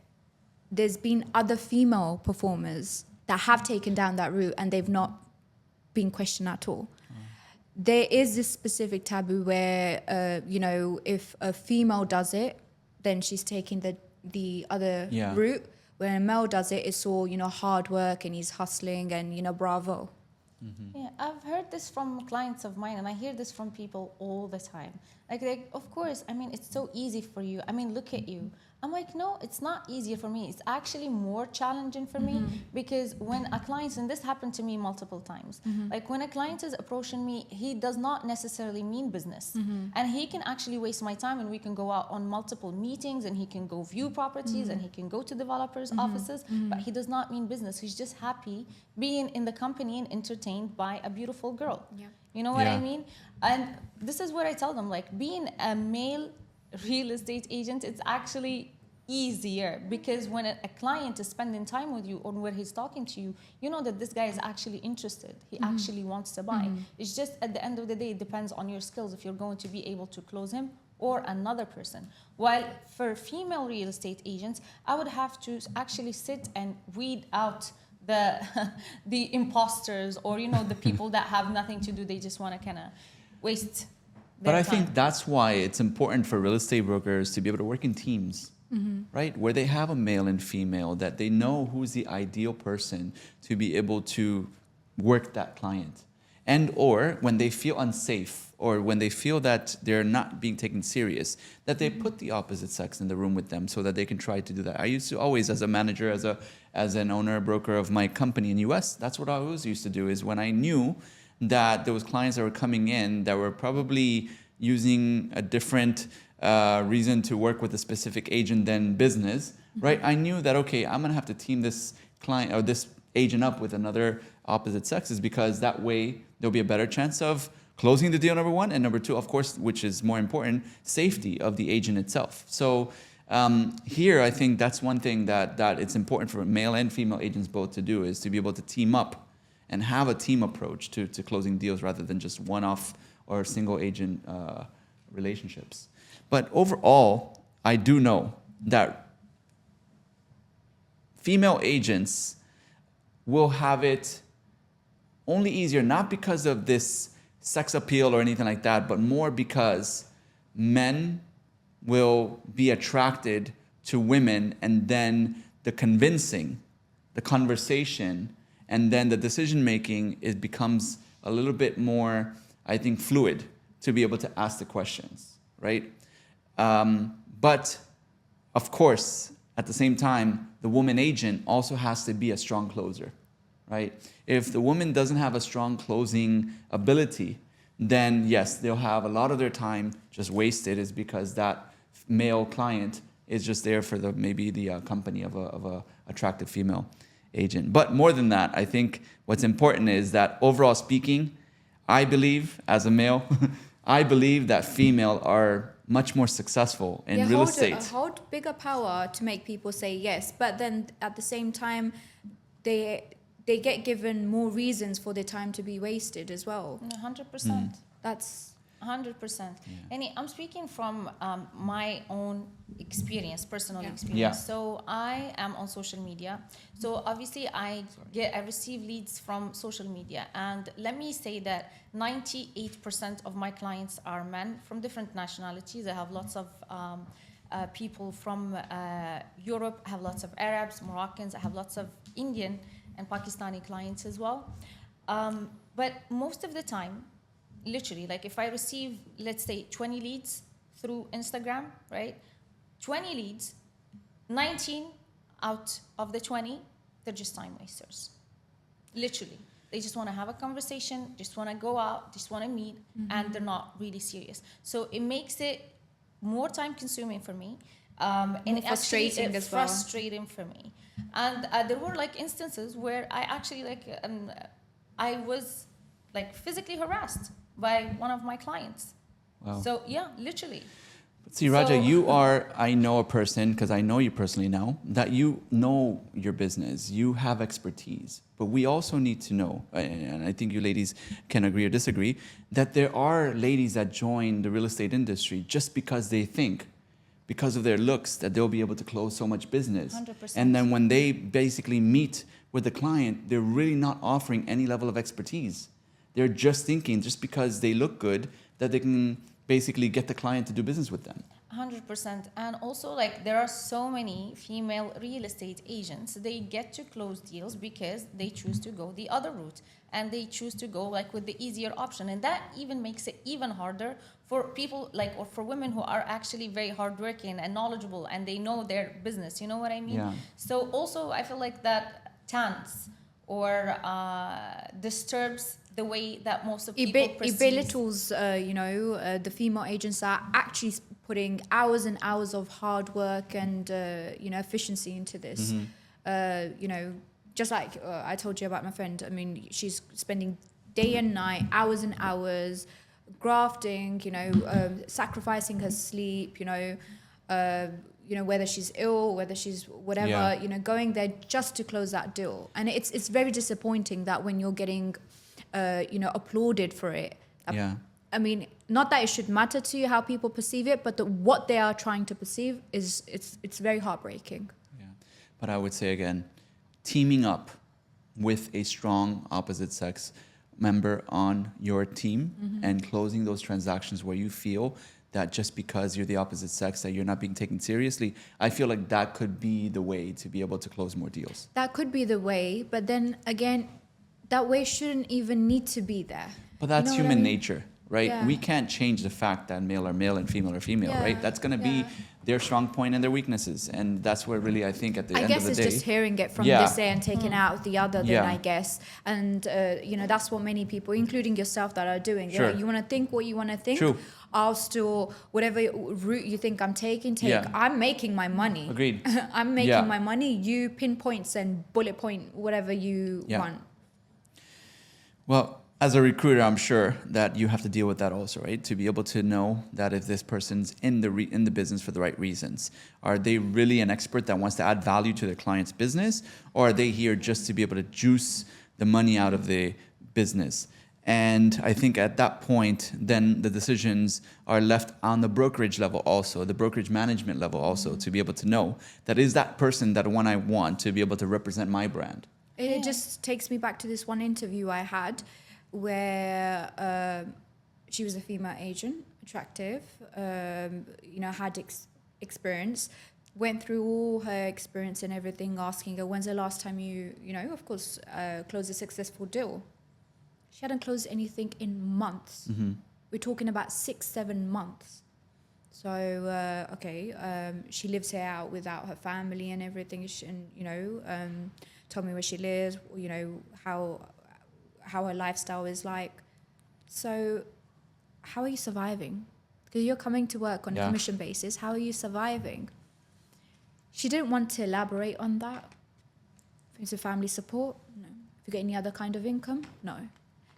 Speaker 2: there's been other female performers that have taken down that route and they've not been questioned at all. There is this specific taboo where, you know, if a female does it, then she's taking the other route. When a male does it, it's all, you know, hard work and he's hustling and, you know, bravo.
Speaker 3: Yeah, I've heard this from clients of mine, and I hear this from people all the time. Like, of course, I mean, it's so easy for you. I mean, look at you. I'm like, no, it's not easier for me. It's actually more challenging for me because when a client, and this happened to me multiple times, like when a client is approaching me, he does not necessarily mean business. And he can actually waste my time, and we can go out on multiple meetings, and he can go view properties, and he can go to developers' offices, but he does not mean business. He's just happy being in the company and entertained by a beautiful girl.
Speaker 2: Yeah.
Speaker 3: You know what I
Speaker 1: Yeah.
Speaker 3: mean? And this is what I tell them, like being a male real estate agent, it's actually easier because when a client is spending time with you or when he's talking to you, you know that this guy is actually interested. He actually wants to buy. It's just at the end of the day, it depends on your skills if you're going to be able to close him or another person. While for female real estate agents, I would have to actually sit and weed out the the imposters or the people that have nothing to do. They just want to kind of waste their
Speaker 1: But I
Speaker 3: time.
Speaker 1: think that's why it's important for real estate brokers to be able to work in teams, right? Where they have a male and female, that they know who's the ideal person to be able to work that client. And or when they feel unsafe or when they feel that they're not being taken serious, that they put the opposite sex in the room with them so that they can try to do that. I used to always, as a manager, as an owner, broker of my company in US, that's what I always used to do is when I knew that there was clients that were coming in that were probably using a different reason to work with a specific agent than business, right? I knew that, okay, I'm gonna have to team this client or this agent up with another opposite sexes because that way there'll be a better chance of closing the deal, number one, and number two, of course, which is more important, safety of the agent itself. So here, I think that's one thing that it's important for male and female agents both to do is to be able to team up and have a team approach to closing deals rather than just one-off or single agent relationships. But overall, I do know that female agents will have it only easier, not because of this sex appeal or anything like that, but more because men will be attracted to women, and then the convincing, the conversation, and then the decision making, it becomes a little bit more, I think, fluid to be able to ask the questions, right? But of course, at the same time, the woman agent also has to be a strong closer, right? If the woman doesn't have a strong closing ability, then yes, they'll have a lot of their time just wasted is because that male client is just there for maybe the company of a attractive female agent. But more than that, I think what's important is that overall speaking, I believe as a male, I believe that female are much more successful in real estate.
Speaker 2: Hold bigger power to make people say yes, but then at the same time, they get given more reasons for their time to be wasted as well.
Speaker 3: 100%.
Speaker 2: That's
Speaker 3: 100%. And I'm speaking from my own experience, personal experience.
Speaker 1: Yeah.
Speaker 3: So I am on social media. So obviously I receive leads from social media. And let me say that 98% of my clients are men from different nationalities. I have lots of people from Europe. I have lots of Arabs, Moroccans. I have lots of Indian and Pakistani clients as well. But most of the time, literally, like if I receive, let's say, 20 leads through Instagram, right? 20 leads, 19 out of the 20, they're just time wasters. Literally. They just want to have a conversation, just want to go out, just want to meet, and they're not really serious. So it makes it more time consuming for me. And it
Speaker 2: frustrating
Speaker 3: actually,
Speaker 2: as well.
Speaker 3: frustrating for me. And there were like instances where I actually I was like physically harassed by one of my clients.
Speaker 1: Wow.
Speaker 3: So yeah, literally.
Speaker 1: See, Raja,
Speaker 3: So-
Speaker 1: you are, I know a person, because I know you personally now, that you know your business, you have expertise. But we also need to know, and I think you ladies can agree or disagree, that there are ladies that join the real estate industry just because they think, because of their looks, that they'll be able to close so much business.
Speaker 3: 100%.
Speaker 1: And then when they basically meet with the client, they're really not offering any level of expertise. They're just thinking, just because they look good, that they can basically get the client to do business with them.
Speaker 3: 100%. And also, like, there are so many female real estate agents. They get to close deals because they choose to go the other route, and they choose to go like with the easier option. And that even makes it even harder for people like, or for women who are actually very hardworking and knowledgeable and they know their business. You know what I mean?
Speaker 1: Yeah.
Speaker 3: So also, I feel like that taints or disturbs the way that most of people perceive.
Speaker 2: It belittles, the female agents are actually putting hours and hours of hard work and, efficiency into this. Just like I told you about my friend. I mean, she's spending day and night, hours and hours, grafting, sacrificing her sleep, whether she's ill, whether she's whatever, going there just to close that deal. And it's very disappointing that when you're getting, applauded for it.
Speaker 1: Yeah.
Speaker 2: I mean, not that it should matter to you how people perceive it, but what they are trying to perceive it's very heartbreaking.
Speaker 1: Yeah. But I would say again, teaming up with a strong opposite sex member on your team and closing those transactions where you feel that just because you're the opposite sex that you're not being taken seriously, I feel like that could be the way to be able to close more deals.
Speaker 2: That could be the way, but then again, that way shouldn't even need to be there.
Speaker 1: But that's
Speaker 2: You know what
Speaker 1: human
Speaker 2: I mean?
Speaker 1: nature, right?
Speaker 2: Yeah.
Speaker 1: We can't change the fact that male are male and female are female,
Speaker 2: Yeah.
Speaker 1: right? That's going to be their strong point and their weaknesses. And that's where really, I think, at the
Speaker 2: I
Speaker 1: end
Speaker 2: guess
Speaker 1: of the
Speaker 2: it's
Speaker 1: day...
Speaker 2: just hearing it from
Speaker 1: Yeah.
Speaker 2: this end and taking out the other, then
Speaker 1: Yeah.
Speaker 2: I guess. And, that's what many people, including yourself, that are doing.
Speaker 1: Sure.
Speaker 2: You want to think what you want to think.
Speaker 1: True.
Speaker 2: I'll still, whatever route you think I'm taking, take.
Speaker 1: Yeah.
Speaker 2: I'm making my money.
Speaker 1: Agreed.
Speaker 2: I'm making
Speaker 1: Yeah.
Speaker 2: my money. You pinpoints and bullet point whatever you
Speaker 1: Yeah.
Speaker 2: want.
Speaker 1: Well, as a recruiter, I'm sure that you have to deal with that also, right? To be able to know that if this person's in the business for the right reasons. Are they really an expert that wants to add value to their client's business? Or are they here just to be able to juice the money out of the business? And I think at that point, then the decisions are left on the brokerage level also, the brokerage management level also, to be able to know that is that person that one I want to be able to represent my brand.
Speaker 2: It just takes me back to this one interview I had where she was a female agent, attractive, had experience, went through all her experience and everything, asking her, when's the last time you closed a successful deal? She hadn't closed anything in months.
Speaker 1: Mm-hmm.
Speaker 2: We're talking about 6-7 months. So, she lives here out without her family and everything, told me where she lives, how her lifestyle is like. So how are you surviving? Because you're coming to work on a commission basis. How are you surviving? She didn't want to elaborate on that. Is it family support? No. Have you got any other kind of income? No.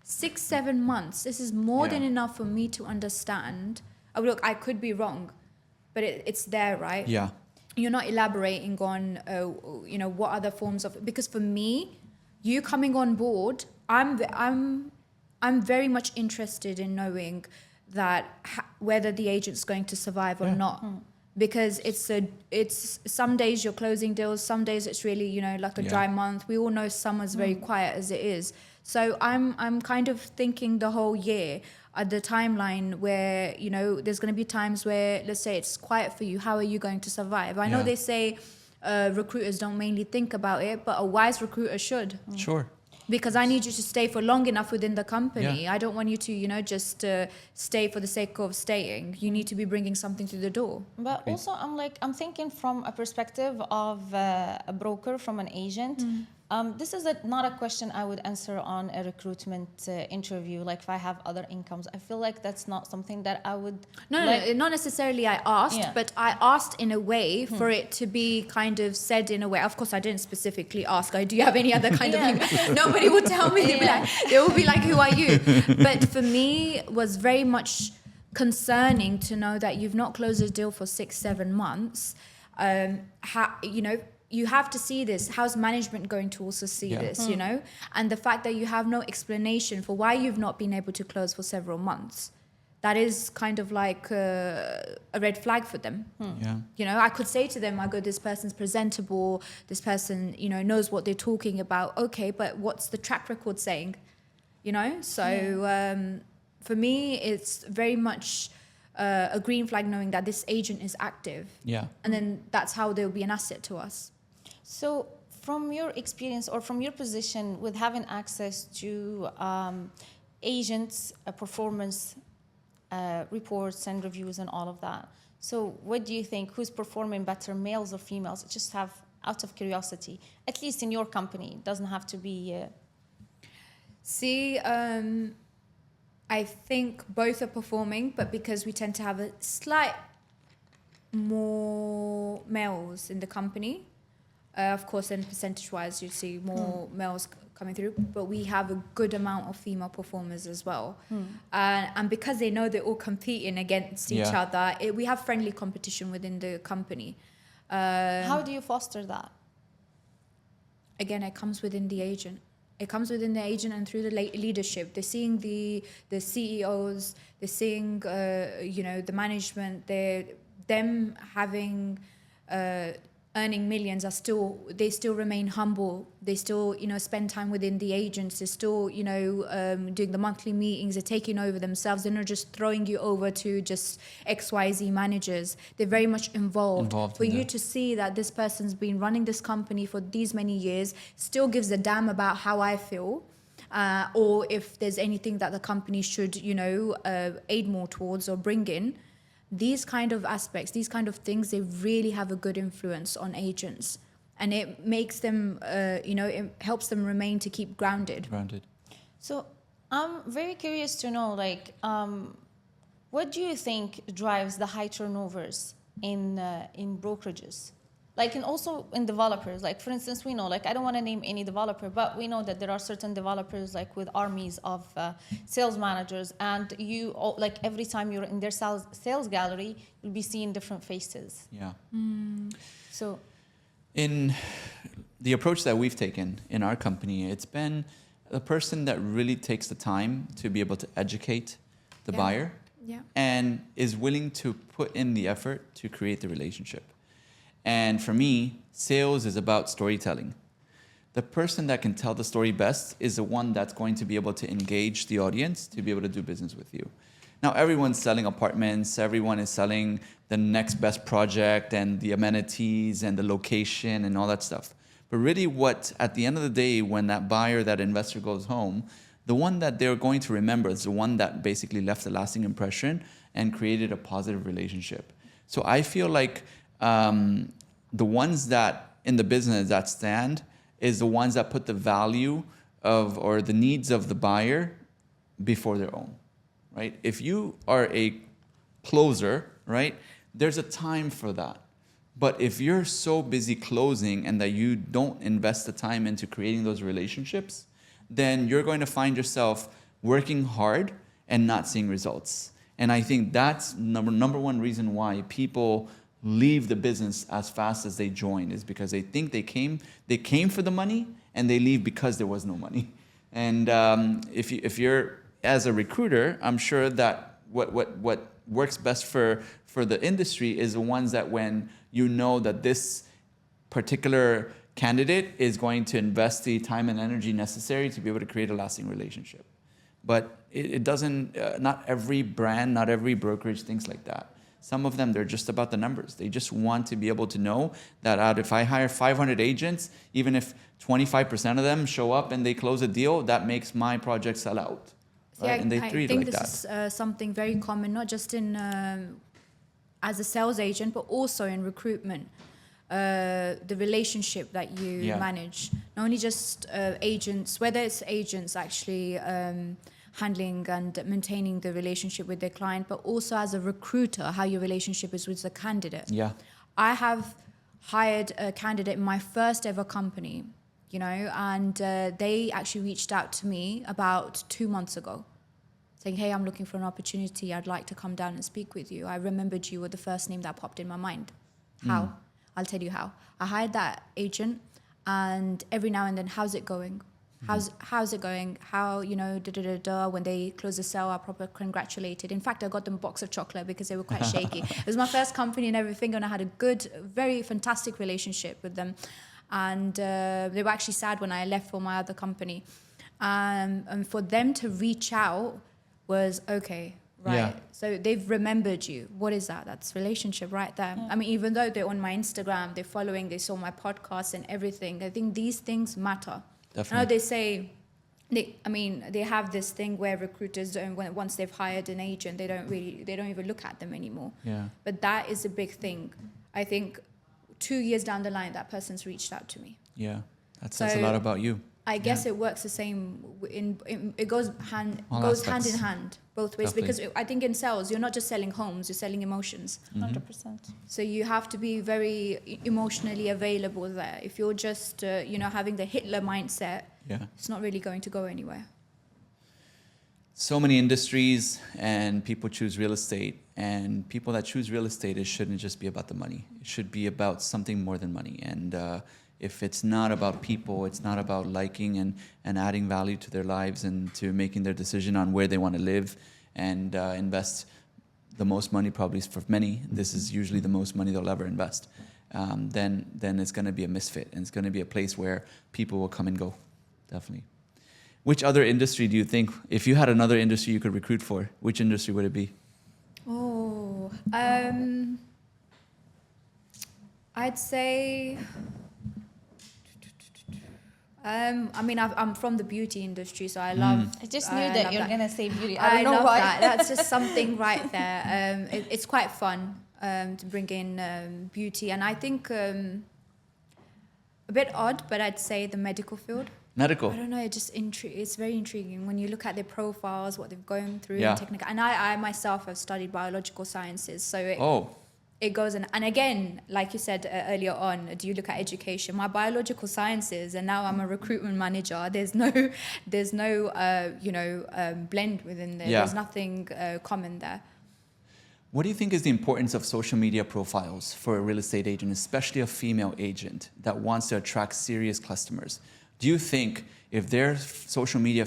Speaker 2: 6-7 months. This is more than enough for me to understand. Oh, look, I could be wrong, but it's there, right?
Speaker 1: Yeah.
Speaker 2: You're not elaborating on, what other forms of... Because for me, you coming on board, I'm very much interested in knowing that whether the agent's going to survive or not. Because it's some days you're closing deals, some days it's really, like a dry month. We all know summer's very quiet as it is. So I'm kind of thinking the whole year, the timeline where, there's going to be times where, let's say it's quiet for you. How are you going to survive? I know they say recruiters don't mainly think about it, but a wise recruiter should.
Speaker 1: Sure.
Speaker 2: Because I need you to stay for long enough within the company.
Speaker 1: Yeah.
Speaker 2: I don't want you to, just stay for the sake of staying. You need to be bringing something to the door.
Speaker 3: But also, I'm thinking from a perspective of a broker, from an agent. This is not a question I would answer on a recruitment interview, like if I have other incomes. I feel like that's not something that I would...
Speaker 2: No, not necessarily I asked, but I asked in a way for it to be kind of said in a way. Of course, I didn't specifically ask, do you have any other kind of income? Nobody would tell me. They would be like, who are you? But for me, it was very much concerning to know that you've not closed a deal for 6-7 months. You have to see this. How's management going to also see this, And the fact that you have no explanation for why you've not been able to close for several months, that is kind of like a red flag for them.
Speaker 1: Yeah.
Speaker 2: I could say to them, this person's presentable, this person, knows what they're talking about. Okay, but what's the track record saying? So for me, it's very much a green flag knowing that this agent is active.
Speaker 1: Yeah.
Speaker 2: And then that's how they'll be an asset to us.
Speaker 3: So, from your experience or from your position with having access to agents' performance reports and reviews and all of that, so what do you think? Who's performing better, males or females? Just have out of curiosity, at least in your company, it doesn't have to be.
Speaker 2: See, I think both are performing, but because we tend to have a slight more males in the company, of course, then percentage-wise, you see more males coming through, but we have a good amount of female performers as well. And because they know they're all competing against each other, we have friendly competition within the company.
Speaker 3: How do you foster that?
Speaker 2: Again, it comes within the agent. It comes within the agent and through the leadership. They're seeing the CEOs, they're seeing, the management, them having... earning millions they still remain humble. They still, spend time within the agents. They're still, doing the monthly meetings. They're taking over themselves. They're not just throwing you over to just XYZ managers. They're very much involved. For you to see that this person's been running this company for these many years, still gives a damn about how I feel. Or if there's anything that the company should, aid more towards or bring in. These kind of aspects, these kind of things, they really have a good influence on agents, and it makes them, it helps them remain to keep grounded.
Speaker 3: So I'm very curious to know, what do you think drives the high turnovers in brokerages? And also in developers, for instance, we know, I don't want to name any developer, but we know that there are certain developers, with armies of sales managers, and every time you're in their sales gallery, you'll be seeing different faces.
Speaker 1: Yeah.
Speaker 3: So,
Speaker 1: in the approach that we've taken in our company, it's been a person that really takes the time to be able to educate the buyer and is willing to put in the effort to create the relationship. And for me, sales is about storytelling. The person that can tell the story best is the one that's going to be able to engage the audience to be able to do business with you. Now, everyone's selling apartments. Everyone is selling the next best project and the amenities and the location and all that stuff. But really at the end of the day, when that buyer, that investor goes home, the one that they're going to remember is the one that basically left a lasting impression and created a positive relationship. So I feel like the ones that in the business that stand is the ones that put the value of or the needs of the buyer before their own, right? If you are a closer, right, there's a time for that. But if you're so busy closing and that you don't invest the time into creating those relationships, then you're going to find yourself working hard and not seeing results. And I think that's number one reason why people leave the business as fast as they join, is because they think they came for the money and they leave because there was no money. And if you're as a recruiter, I'm sure that what works best for the industry is the ones that when you know that this particular candidate is going to invest the time and energy necessary to be able to create a lasting relationship. But it doesn't, not every brand, not every brokerage thinks like that. Some of them, they're just about the numbers. They just want to be able to know that if I hire 500 agents, even if 25% of them show up and they close a deal, that makes my project sell out. Right? And they treat it like that.
Speaker 2: I think this is something very common, not just in as a sales agent, but also in recruitment. The relationship that you manage, not only just agents, whether it's agents actually handling and maintaining the relationship with their client, but also as a recruiter, how your relationship is with the candidate.
Speaker 1: Yeah.
Speaker 2: I have hired a candidate in my first ever company, and they actually reached out to me about 2 months ago saying, hey, I'm looking for an opportunity. I'd like to come down and speak with you. I remembered you were the first name that popped in my mind. How? I'll tell you how. I hired that agent, and every now and then, how's it going? How's it going? How, when they close the sale, I proper congratulated. In fact, I got them a box of chocolate because they were quite shaky. It was my first company and everything, and I had a good, very fantastic relationship with them. And they were actually sad when I left for my other company. And for them to reach out was, okay, right?
Speaker 1: Yeah.
Speaker 2: So they've remembered you. What is that? That's relationship right there. I mean, even though they're on my Instagram, they're following, they saw my podcast and everything. I think these things matter. I know
Speaker 1: Definitely.
Speaker 2: they say, they have this thing where recruiters don't, once they've hired an agent, they don't even look at them anymore.
Speaker 1: Yeah.
Speaker 2: But that is a big thing. I think 2 years down the line, that person's reached out to me.
Speaker 1: Yeah. That says a
Speaker 2: So
Speaker 1: lot about you.
Speaker 2: I guess it works the same. It goes hand
Speaker 1: Aspects.
Speaker 2: in hand both ways.
Speaker 1: Definitely.
Speaker 2: Because I think in sales, you're not just selling homes; you're selling emotions.
Speaker 3: 100%.
Speaker 2: So you have to be very emotionally available there. If you're just having the Hitler mindset,
Speaker 1: Yeah.
Speaker 2: it's not really going to go anywhere.
Speaker 1: So many industries, and people choose real estate, and people that choose real estate, it shouldn't just be about the money. It should be about something more than money. And if it's not about people, it's not about liking and adding value to their lives and to making their decision on where they want to live and invest the most money, probably for many, this is usually the most money they'll ever invest, then it's going to be a misfit, and it's going to be a place where people will come and go. Definitely. Which other industry do you think, if you had another industry you could recruit for, which industry would it be?
Speaker 2: Oh, I'd say. I'm from the beauty industry, so I love.
Speaker 3: I just knew that you're going to say beauty. I
Speaker 2: I
Speaker 3: don't know
Speaker 2: love
Speaker 3: why.
Speaker 2: that. That's just something right there. It's quite fun to bring in beauty, and I think a bit odd, but I'd say the medical field.
Speaker 1: Medical.
Speaker 2: I don't know. It's very intriguing when you look at their profiles, what they've gone through,
Speaker 1: Yeah.
Speaker 2: and technical. And I myself have studied biological sciences, so it goes in. And again, like you said earlier on, do you look at education? My biological sciences, and now I'm a recruitment manager. There's no blend within there.
Speaker 1: Yeah.
Speaker 2: There's nothing common there.
Speaker 1: What do you think is the importance of social media profiles for a real estate agent, especially a female agent that wants to attract serious customers? Do you think if their social media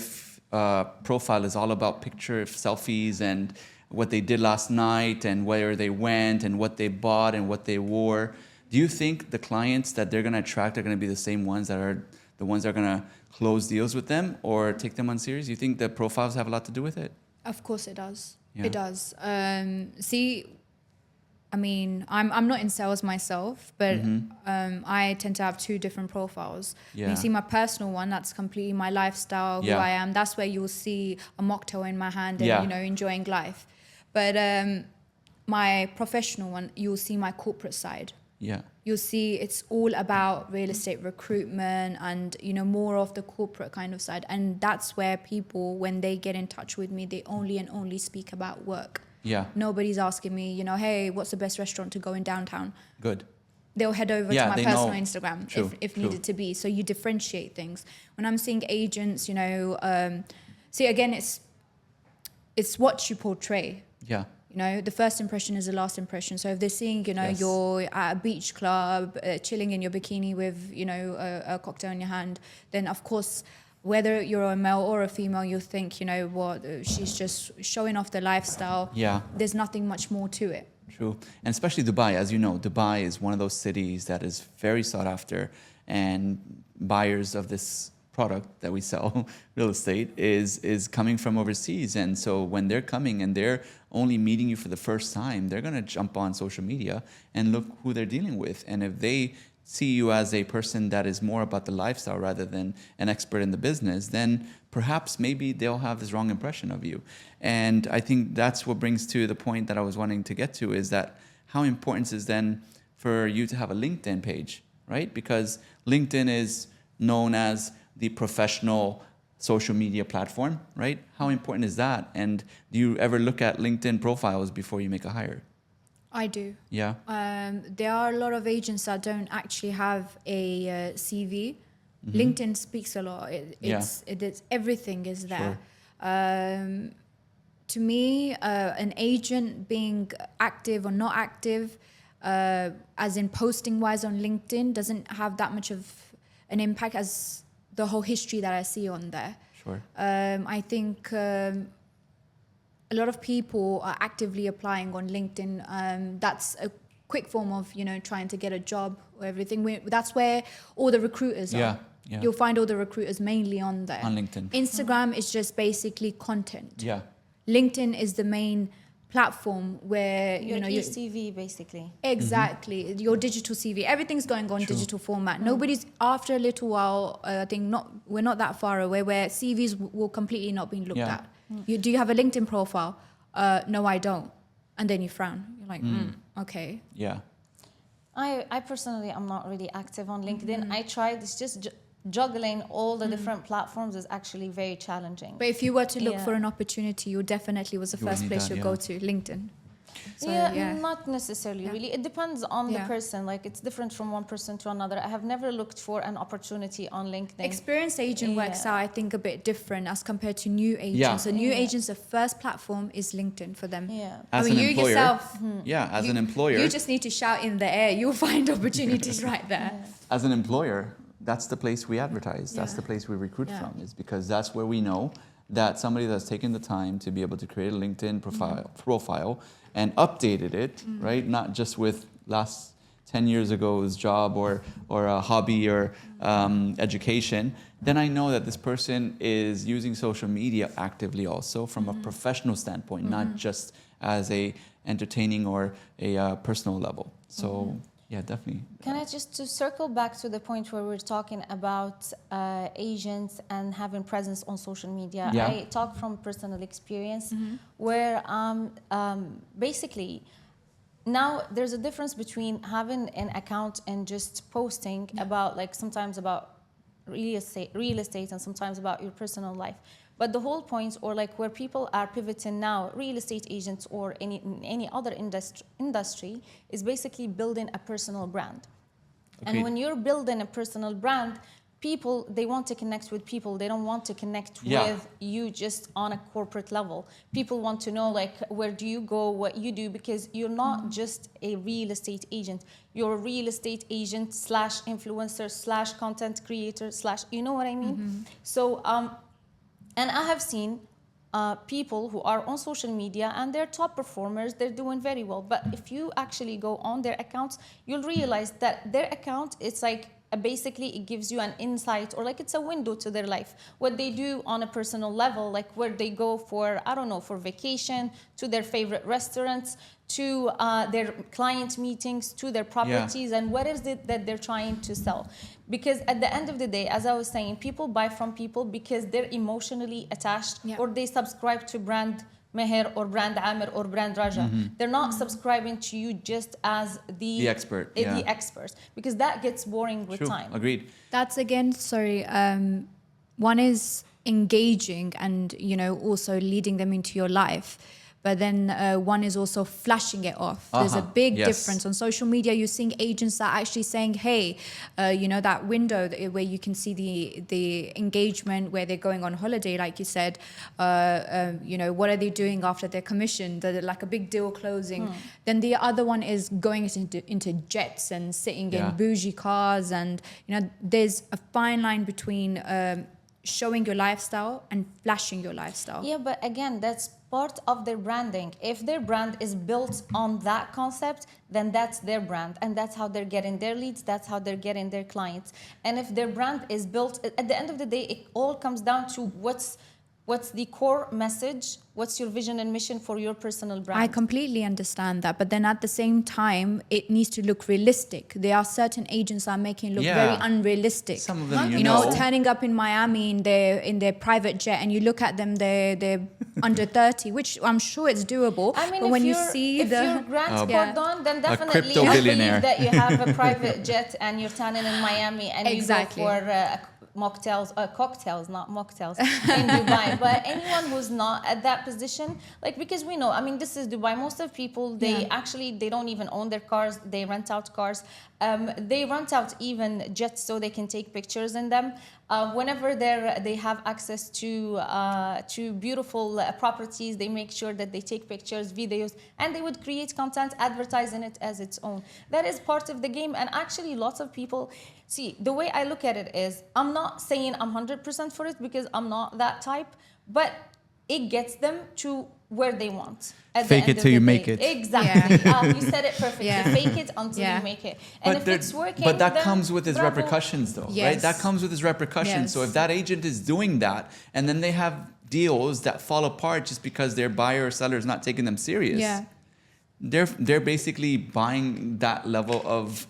Speaker 1: profile is all about picture selfies and what they did last night and where they went and what they bought and what they wore, do you think the clients that they're going to attract are going to be the same ones that are the ones that are going to close deals with them or take them on serious? Do you think the profiles have a lot to do with it?
Speaker 2: Of course it does.
Speaker 1: Yeah.
Speaker 2: It does. I'm not in sales myself, but I tend to have two different profiles.
Speaker 1: Yeah.
Speaker 2: When you see my personal one, that's completely my lifestyle, who I am. That's where you'll see a mocktail in my hand and, enjoying life. But my professional one, you'll see my corporate side.
Speaker 1: Yeah.
Speaker 2: You'll see it's all about real estate recruitment and, more of the corporate kind of side. And that's where people, when they get in touch with me, they only speak about work.
Speaker 1: Yeah.
Speaker 2: Nobody's asking me, hey, what's the best restaurant to go in downtown?
Speaker 1: Good.
Speaker 2: They'll head over to my personal Instagram if needed to be. So you differentiate things. When I'm seeing agents, again, it's what you portray.
Speaker 1: Yeah.
Speaker 2: The first impression is the last impression. So if they're seeing, you're at a beach club, chilling in your bikini with, a cocktail in your hand, then of course, whether you're a male or a female, you'll think, she's just showing off the lifestyle.
Speaker 1: Yeah.
Speaker 2: There's nothing much more to it.
Speaker 1: True. And especially Dubai, as you know, Dubai is one of those cities that is very sought after, and buyers of this product that we sell, real estate, is coming from overseas. And so when they're coming and they're only meeting you for the first time, they're going to jump on social media and look who they're dealing with. And if they see you as a person that is more about the lifestyle rather than an expert in the business, then perhaps maybe they'll have this wrong impression of you. And I think that's what brings to the point that I was wanting to get to, is that how important is then for you to have a LinkedIn page, right? Because LinkedIn is known as the professional social media platform, right? How important is that? And do you ever look at LinkedIn profiles before you make a hire?
Speaker 2: I do.
Speaker 1: Yeah.
Speaker 2: There are a lot of agents that don't actually have a CV. Mm-hmm. LinkedIn speaks a lot. It's everything is there. Sure. To me, an agent being active or not active, as in posting wise on LinkedIn, doesn't have that much of an impact as the whole history that I see on there.
Speaker 1: Sure.
Speaker 2: I think a lot of people are actively applying on LinkedIn. That's a quick form of, trying to get a job or everything. That's where all the recruiters are.
Speaker 1: Yeah.
Speaker 2: You'll find all the recruiters mainly on there.
Speaker 1: On LinkedIn.
Speaker 2: Instagram is just basically content.
Speaker 1: Yeah.
Speaker 2: LinkedIn is the main platform where
Speaker 3: Your
Speaker 2: you know
Speaker 3: CV basically.
Speaker 2: exactly your digital CV. Everything's going on digital format. Nobody's after a little while. I think we're not that far away where CVs will completely not be looked at. Do you have a LinkedIn profile? No, I don't. And then you frown. You're like, okay.
Speaker 1: Yeah.
Speaker 3: I personally am not really active on LinkedIn. I tried. It's just juggling all the different platforms is actually very challenging.
Speaker 2: But if you were to look for an opportunity, you definitely was the
Speaker 1: You would
Speaker 2: first
Speaker 1: need
Speaker 2: place
Speaker 1: that,
Speaker 2: you go to, LinkedIn. So,
Speaker 3: Not necessarily, really. It depends on the person. Like, it's different from one person to another. I have never looked for an opportunity on LinkedIn.
Speaker 2: Experienced agent works out, I think, a bit different as compared to new agents.
Speaker 1: Yeah.
Speaker 2: So new agents, the first platform is LinkedIn for them.
Speaker 3: Yeah.
Speaker 1: As
Speaker 2: I mean,
Speaker 1: an
Speaker 2: you
Speaker 1: employer,
Speaker 2: yourself,
Speaker 1: an employer,
Speaker 2: you just need to shout in the air. You'll find opportunities right there.
Speaker 1: as an employer, that's the place we advertise. That's the place we recruit from, is because that's where we know that somebody that's taken the time to be able to create a LinkedIn profile and updated it, right? Not just with last 10 years ago's job or a hobby or education, then I know that this person is using social media actively also from a professional standpoint, not just as a entertaining or a personal level. So yeah, definitely.
Speaker 3: Can I just to circle back to the point where we're talking about agents and having presence on social media?
Speaker 1: Yeah.
Speaker 3: I talk from personal experience where basically now there's a difference between having an account and just posting about, like, sometimes about real estate and sometimes about your personal life. But the whole point, or like where people are pivoting now, real estate agents or any other industry, is basically building a personal brand.
Speaker 1: Agreed.
Speaker 3: And when you're building a personal brand, people, they want to connect with people. They don't want to connect with you just on a corporate level. People want to know, like, where do you go, what you do, because you're not just a real estate agent. You're a real estate agent / influencer / content creator / you know what I mean? So, and I have seen people who are on social media and they're top performers, they're doing very well. But if you actually go on their accounts, you'll realize that their account, it's like basically it gives you an insight, or like it's a window to their life. What they do on a personal level, like where they go for, I don't know, for vacation, to their favorite restaurants, to their client meetings, to their properties, and what is it that they're trying to sell. Because at the end of the day, as I was saying, people buy from people because they're emotionally attached, or they subscribe to brand Maher or brand Amir or brand Raja. They're not subscribing to you just as the
Speaker 1: expert.
Speaker 3: The experts, because that gets boring with
Speaker 1: True.
Speaker 3: time.
Speaker 1: Agreed.
Speaker 2: That's again, sorry, one is engaging and, you know, also leading them into your life. But then one is also flashing it off. There's a big difference. On social media, you're seeing agents that are actually saying, hey, you know, that window where you can see the engagement, where they're going on holiday, like you said, you know, what are they doing after their commission? They're like a big deal closing. Then the other one is going into jets and sitting in bougie cars. And, you know, there's a fine line between showing your lifestyle and flashing your lifestyle.
Speaker 3: Yeah, but again, that's part of their branding. If their brand is built on that concept, then that's their brand, and that's how they're getting their leads, that's how they're getting their clients. And if their brand is built, at the end of the day, it all comes down to what's the core message, what's your vision and mission for your personal brand.
Speaker 2: I completely understand that, but then at the same time, it needs to look realistic. There are certain agents that are making it look very unrealistic.
Speaker 1: Some of them,
Speaker 2: you know, turning up in Miami in their private jet, and you look at them, they're under 30, which I'm sure it's doable.
Speaker 3: I mean,
Speaker 2: but when you see
Speaker 3: if you're Grant Cardone, then definitely
Speaker 1: crypto
Speaker 3: I
Speaker 1: billionaire.
Speaker 3: believe that you have a private jet and you're tanning in Miami and you go for cocktails, not mocktails, in Dubai. But anyone who's not at that position, like, because we know, I mean, this is Dubai. Most of people, they don't even own their cars. They rent out cars. They rent out even jets so they can take pictures in them. Whenever they have access to beautiful properties, they make sure that they take pictures, videos, and they would create content advertising it as its own. That is part of the game. And actually, lots of people, see, the way I look at it is, I'm not saying I'm 100% for it because I'm not that type, but it gets them to where they want. At
Speaker 1: Fake
Speaker 3: the
Speaker 1: it
Speaker 3: end
Speaker 1: till
Speaker 3: of
Speaker 1: you
Speaker 3: the
Speaker 1: make
Speaker 3: day.
Speaker 1: it.
Speaker 3: Exactly. You said it perfectly.
Speaker 2: Yeah.
Speaker 3: Fake it until
Speaker 2: Yeah.
Speaker 3: you make it. And if
Speaker 1: there-
Speaker 3: it's working,
Speaker 1: but that
Speaker 3: then
Speaker 1: comes with its
Speaker 3: bravo.
Speaker 1: repercussions, though, right?
Speaker 2: Yes.
Speaker 1: That comes with its repercussions. So
Speaker 2: Yes.
Speaker 1: if that agent is doing that, and then they have deals that fall apart just because their buyer or seller is not taking them serious,
Speaker 2: Yeah.
Speaker 1: they're basically buying that level of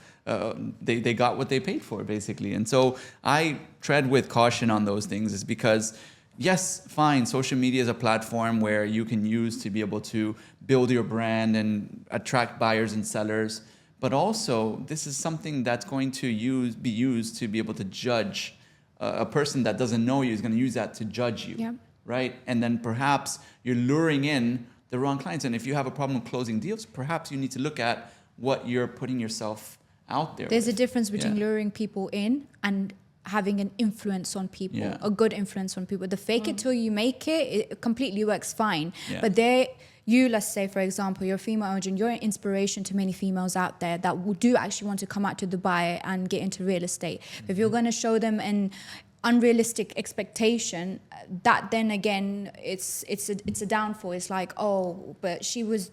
Speaker 1: they got what they paid for, basically. And so I tread with caution on those things, is because yes, fine, social media is a platform where you can use to be able to build your brand and attract buyers and sellers, but also this is something that's going to be used to be able to judge a person that doesn't know you is going to use that to judge you.
Speaker 2: Yeah.
Speaker 1: Right? And then perhaps you're luring in the wrong clients. And if you have a problem closing deals, perhaps you need to look at what you're putting yourself out there
Speaker 2: There's a
Speaker 1: with.
Speaker 2: difference between
Speaker 1: Yeah.
Speaker 2: luring people in and having an influence on people,
Speaker 1: Yeah.
Speaker 2: a good influence on people. The fake it till you make it completely works fine.
Speaker 1: Yeah.
Speaker 2: But let's say, for example, you're a female agent, you're an inspiration to many females out there that do actually want to come out to Dubai and get into real estate. If you're going to show them an unrealistic expectation, that then again, it's a downfall. It's like, oh, but she was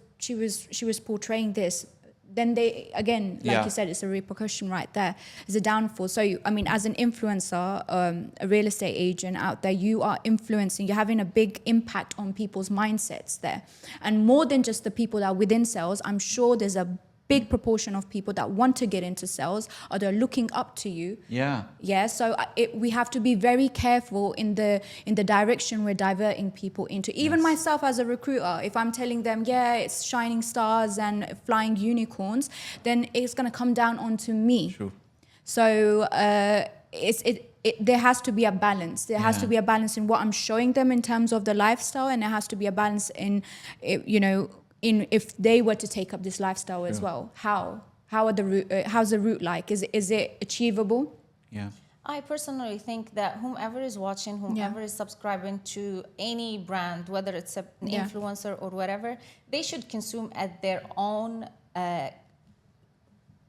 Speaker 2: portraying this. Then they, again, like
Speaker 1: Yeah.
Speaker 2: you said, it's a repercussion right there. It's a downfall. So, as an influencer, a real estate agent out there, you are influencing, you're having a big impact on people's mindsets there. And more than just the people that are within sales, I'm sure there's a big proportion of people that want to get into sales or they're looking up to you.
Speaker 1: Yeah.
Speaker 2: Yeah, so we have to be very careful in the direction we're diverting people into. Even
Speaker 1: Yes.
Speaker 2: myself as a recruiter, if I'm telling them, yeah, it's shining stars and flying unicorns, then it's going to come down onto me.
Speaker 1: True.
Speaker 2: So there has to be a balance. There has
Speaker 1: Yeah.
Speaker 2: to be a balance in what I'm showing them in terms of the lifestyle, and there has to be a balance in, in if they were to take up this lifestyle as
Speaker 1: Sure.
Speaker 2: well. How's the route like? Is it achievable?
Speaker 1: Yeah.
Speaker 3: I personally think that whomever is watching, whomever is subscribing to any brand, whether it's an
Speaker 2: Yeah.
Speaker 3: influencer or whatever, they should consume at their own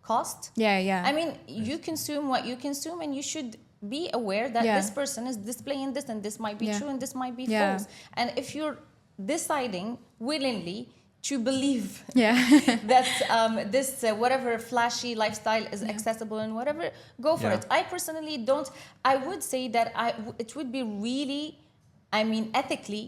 Speaker 3: cost.
Speaker 2: Yeah.
Speaker 3: I mean, you consume what you consume, and you should be aware that
Speaker 2: Yeah.
Speaker 3: this person is displaying this, and this might be
Speaker 2: Yeah.
Speaker 3: true, and this might be
Speaker 2: Yeah.
Speaker 3: false. And if you're deciding willingly to believe
Speaker 2: Yeah.
Speaker 3: that this whatever flashy lifestyle is accessible and whatever, go for
Speaker 1: Yeah.
Speaker 3: it. I personally don't. I would say that it would be really, ethically,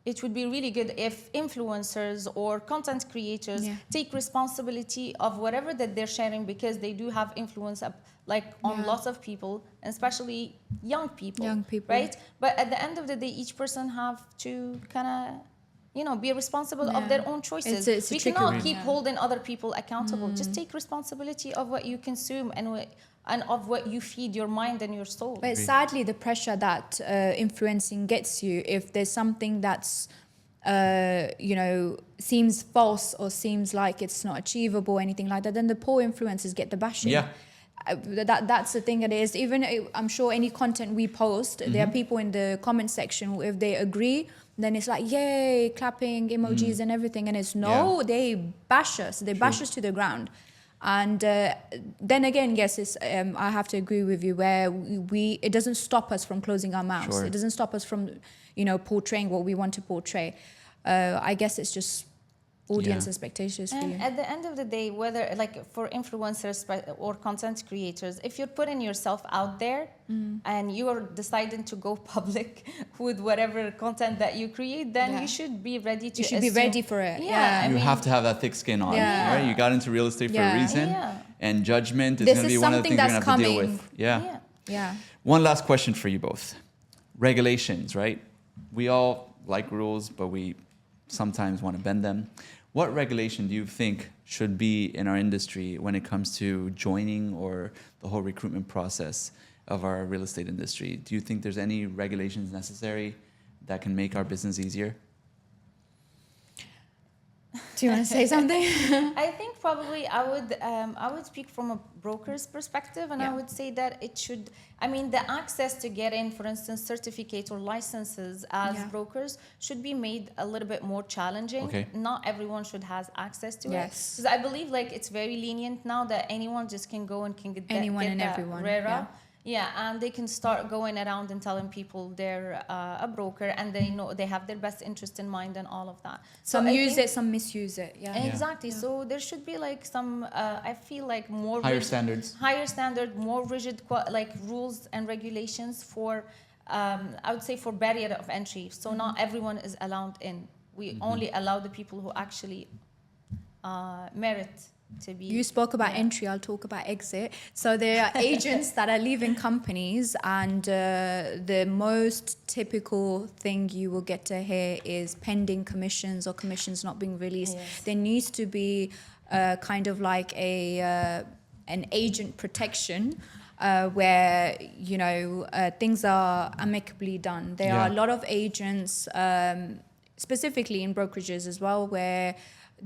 Speaker 3: it would be really good if influencers or content creators
Speaker 2: Yeah.
Speaker 3: take responsibility of whatever that they're sharing, because they do have influence on
Speaker 2: Yeah.
Speaker 3: lots of people, and especially young people.
Speaker 2: Young people.
Speaker 3: Right? But at the end of the day, each person have to kind of be responsible of
Speaker 2: Yeah.
Speaker 3: their own choices.
Speaker 2: It's a
Speaker 3: We
Speaker 2: tricky
Speaker 3: cannot
Speaker 2: one.
Speaker 3: keep
Speaker 2: Yeah.
Speaker 3: holding other people accountable. Just take responsibility of what you consume and of what you feed your mind and your soul.
Speaker 2: But sadly, the pressure that influencing gets you, if there's something that's, seems false or seems like it's not achievable or anything like that, then the poor influencers get the bashing.
Speaker 1: Yeah.
Speaker 2: That's the thing it is. Even I'm sure any content we post, there are people in the comment section who, if they agree, then it's like, yay, clapping emojis and everything. And it's no, they bash us. They bash us to the ground. And then again, yes, it's, I have to agree with you where it doesn't stop us from closing our mouths.
Speaker 1: Sure.
Speaker 2: It doesn't stop us from, portraying what we want to portray. I guess it's just audience
Speaker 1: Yeah.
Speaker 2: expectations for
Speaker 3: And
Speaker 2: you.
Speaker 3: at the end of the day, whether for influencers or content creators, if you're putting yourself out there and you are deciding to go public with whatever content that you create, then
Speaker 2: Yeah.
Speaker 3: you should be ready to
Speaker 2: You should be
Speaker 3: assume-
Speaker 2: ready for it.
Speaker 3: Yeah, I
Speaker 1: You
Speaker 3: mean-
Speaker 1: have to have that thick skin on,
Speaker 2: Yeah.
Speaker 1: right? You got into real estate for a
Speaker 2: Yeah.
Speaker 1: reason,
Speaker 3: Yeah.
Speaker 1: and judgment is
Speaker 2: This
Speaker 1: going to
Speaker 2: is
Speaker 1: be one of the
Speaker 2: something
Speaker 1: things you're
Speaker 2: that's
Speaker 1: going to have to deal
Speaker 2: coming.
Speaker 1: with. Yeah.
Speaker 3: Yeah.
Speaker 2: Yeah.
Speaker 1: One last question for you both. Regulations, right? We all like rules, but we sometimes want to bend them. What regulation do you think should be in our industry when it comes to joining or the whole recruitment process of our real estate industry? Do you think there's any regulations necessary that can make our business easier?
Speaker 2: Do you want to say something?
Speaker 3: I think probably I would speak from a broker's perspective, and I
Speaker 2: Yeah.
Speaker 3: would say that it should. I mean, the access to get in, for instance, certificates or licenses as
Speaker 2: Yeah.
Speaker 3: brokers should be made a little bit more challenging.
Speaker 1: Okay.
Speaker 3: Not everyone should have access to it.
Speaker 2: Yes.
Speaker 3: Because I believe it's very lenient now that anyone just can go and can get
Speaker 2: Anyone
Speaker 3: get
Speaker 2: and
Speaker 3: that
Speaker 2: everyone,
Speaker 3: RERA. Yeah, and they can start going around and telling people they're a broker, and they know they have their best interest in mind and all of that. So
Speaker 2: Some
Speaker 3: I
Speaker 2: use
Speaker 3: think-
Speaker 2: it, some misuse it. Yeah.
Speaker 3: Exactly. So there should be like some, I feel like more
Speaker 1: Higher
Speaker 3: rigid-
Speaker 1: standards.
Speaker 3: higher standard, more rigid like rules and regulations for, I would say, for barrier of entry. So not everyone is allowed in. We only allow the people who actually merit to be.
Speaker 2: You spoke about
Speaker 3: Yeah.
Speaker 2: entry, I'll talk about exit. So there are agents that are leaving companies, and the most typical thing you will get to hear is pending commissions or commissions not being released.
Speaker 3: Yes.
Speaker 2: There needs to be kind of like an agent protection. Where things are amicably done. There are a lot of agents, specifically in brokerages as well, where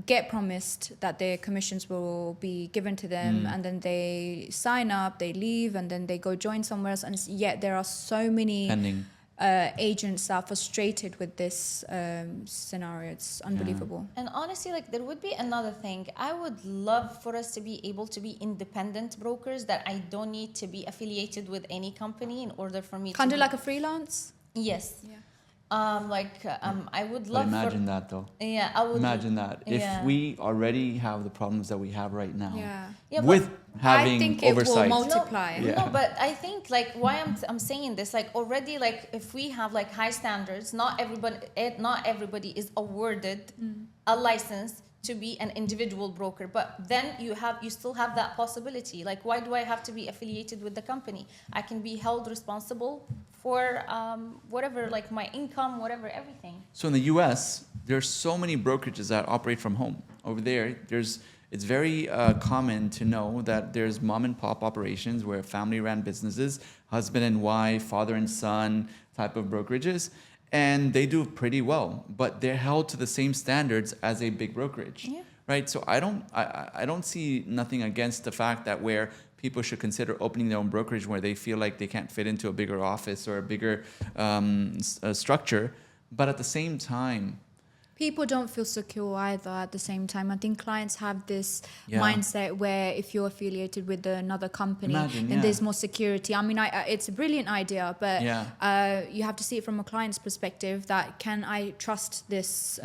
Speaker 2: get promised that their commissions will be given to them, and then they sign up, they leave, and then they go join somewhere else. And yet there are so many
Speaker 1: Pending.
Speaker 2: Agents that are frustrated with this scenario. It's unbelievable.
Speaker 3: And honestly, like there would be another thing. I would love for us to be able to be independent brokers, that I don't need to be affiliated with any company in order for me
Speaker 2: Kind
Speaker 3: to
Speaker 2: of like a freelance.
Speaker 3: Yes.
Speaker 2: Yeah.
Speaker 3: I would
Speaker 1: But
Speaker 3: love
Speaker 1: imagine that though.
Speaker 3: Yeah, I would
Speaker 1: Imagine that. If
Speaker 3: Yeah.
Speaker 1: we already have the problems that we have right now,
Speaker 3: Yeah, but
Speaker 1: with having
Speaker 2: I think it will
Speaker 1: oversight.
Speaker 2: multiply.
Speaker 3: No, but I think like why I'm saying this, like already, like if we have like high standards, not everybody is awarded a license to be an individual broker, but then you still have that possibility. Like, why do I have to be affiliated with the company? I can be held responsible for whatever, like my income, whatever, everything.
Speaker 1: So in the U.S., there's so many brokerages that operate from home. Over there, it's very common to know that there's mom and pop operations where family-ran businesses, husband and wife, father and son type of brokerages, and they do pretty well, but they're held to the same standards as a big brokerage, right? So I don't see nothing against the fact that where people should consider opening their own brokerage where they feel like they can't fit into a bigger office or a bigger structure, but at the same time,
Speaker 2: people don't feel secure either at the same time. I think clients have this mindset where if you're affiliated with another company, then there's more security. I mean, it's a brilliant idea, but you have to see it from a client's perspective, that can I trust this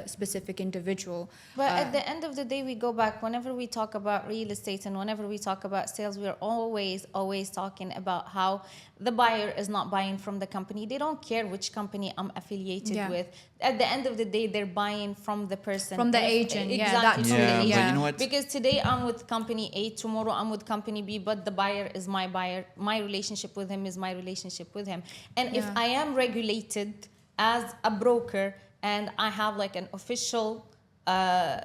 Speaker 2: specific individual?
Speaker 3: But at the end of the day, we go back, whenever we talk about real estate and whenever we talk about sales, we're always talking about how the buyer is not buying from the company. They don't care which company I'm affiliated with. At the end of the day, they're buying from the person.
Speaker 2: From the agent,
Speaker 3: exactly.
Speaker 2: from the agent.
Speaker 1: But you know what?
Speaker 3: Because today I'm with company A, tomorrow I'm with company B, but the buyer is my buyer. My relationship with him is my relationship with him. And if I am regulated as a broker and I have like an official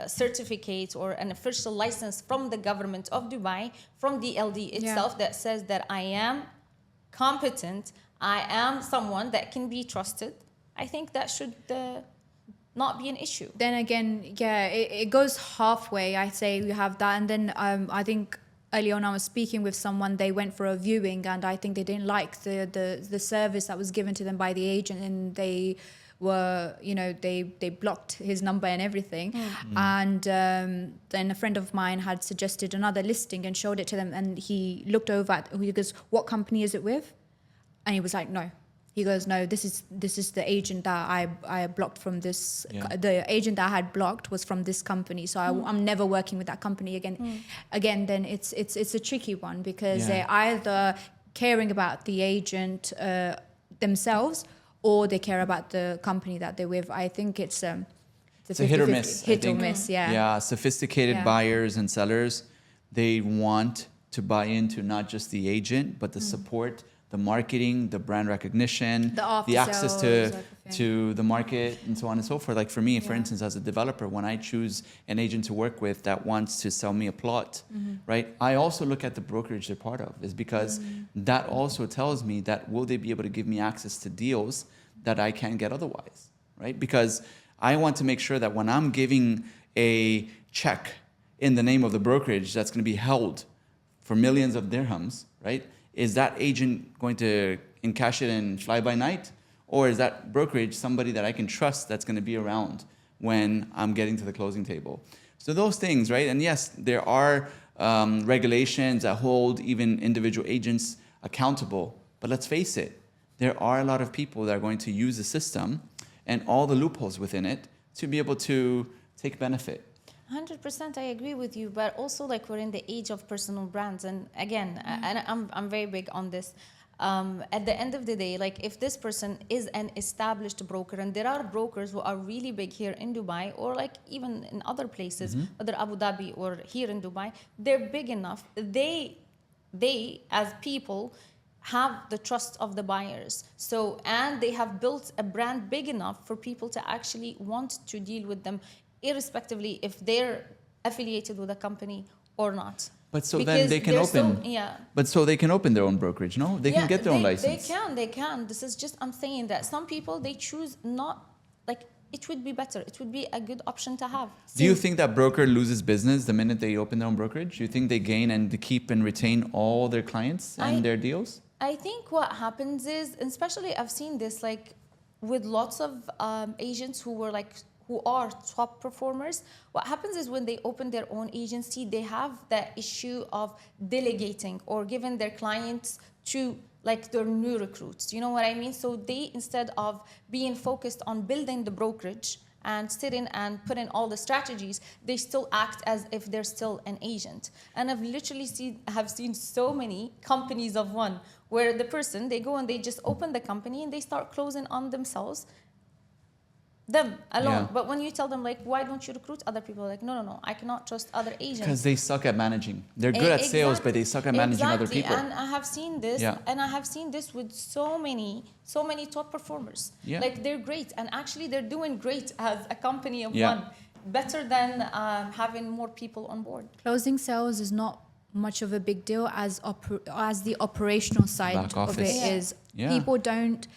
Speaker 3: certificate or an official license from the government of Dubai, from the LD itself, that says that I am competent, I am someone that can be trusted, I think that should not be an issue.
Speaker 2: Then again, it goes halfway. I say you have that, and then I think early on I was speaking with someone. They went for a viewing, and I think they didn't like the service that was given to them by the agent, and they were, they blocked his number and everything. And then a friend of mine had suggested another listing and showed it to them, and he looked over at, he goes, "What company is it with?" And he was like, "No." He goes, "No, this is the agent that I blocked from this. The agent that I had blocked was from this company, so I'm never working with that company again." Again, then it's a tricky one, because they're either caring about the agent themselves, or they care about the company that they're with. I think it's a
Speaker 1: hit or miss.
Speaker 2: Hit or miss,
Speaker 1: Yeah, sophisticated buyers and sellers, they want to buy into not just the agent, but the support, the marketing, the brand recognition, the access to the market, and so on and so forth. Like for me, for instance, as a developer, when I choose an agent to work with that wants to sell me a plot, right? I also look at the brokerage they're part of, is because that also tells me that will they be able to give me access to deals that I can't get otherwise, right? Because I want to make sure that when I'm giving a check in the name of the brokerage that's going to be held for millions of dirhams, right? Is that agent going to encash it and fly by night? Or is that brokerage somebody that I can trust that's going to be around when I'm getting to the closing table? So those things, right? And yes, there are regulations that hold even individual agents accountable. But let's face it, there are a lot of people that are going to use the system and all the loopholes within it to be able to take benefit.
Speaker 3: 100%, I agree with you, but also like we're in the age of personal brands, and again, and I'm very big on this. At the end of the day, like if this person is an established broker, and there are brokers who are really big here in Dubai, or like even in other places, whether Abu Dhabi or here in Dubai, they're big enough. They as people have the trust of the buyers. So, and they have built a brand big enough for people to actually want to deal with them, irrespectively if they're affiliated with a company or not.
Speaker 1: But so
Speaker 3: Because
Speaker 1: then they can open. But so they can open their own brokerage, no? They can get their own license.
Speaker 3: They can. This is just, I'm saying that some people, they choose not, like, it would be better. It would be a good option to have.
Speaker 1: Do you think that broker loses business the minute they open their own brokerage? Do you think they gain and they keep and retain all their clients and their deals?
Speaker 3: I think what happens is, especially I've seen this like with lots of agents who are top performers. What happens is when they open their own agency, they have the issue of delegating or giving their clients to like their new recruits. You know what I mean? So they, instead of being focused on building the brokerage and sitting and putting all the strategies, they still act as if they're still an agent. And I've literally seen so many companies of one where the person, they go and they just open the company and they start closing on themselves, them alone.
Speaker 1: Yeah.
Speaker 3: But when you tell them like, why don't you recruit other people? Like, no, I cannot trust other agents.
Speaker 1: Because they suck at managing. They're good at sales, but they suck at managing other people.
Speaker 3: And I have seen this, and I have seen this with so many top performers.
Speaker 1: Yeah.
Speaker 3: Like they're great, and actually they're doing great as a company of one, better than having more people on board.
Speaker 2: Closing sales is not much of a big deal as the operational side of it is.
Speaker 1: Yeah.
Speaker 2: People don't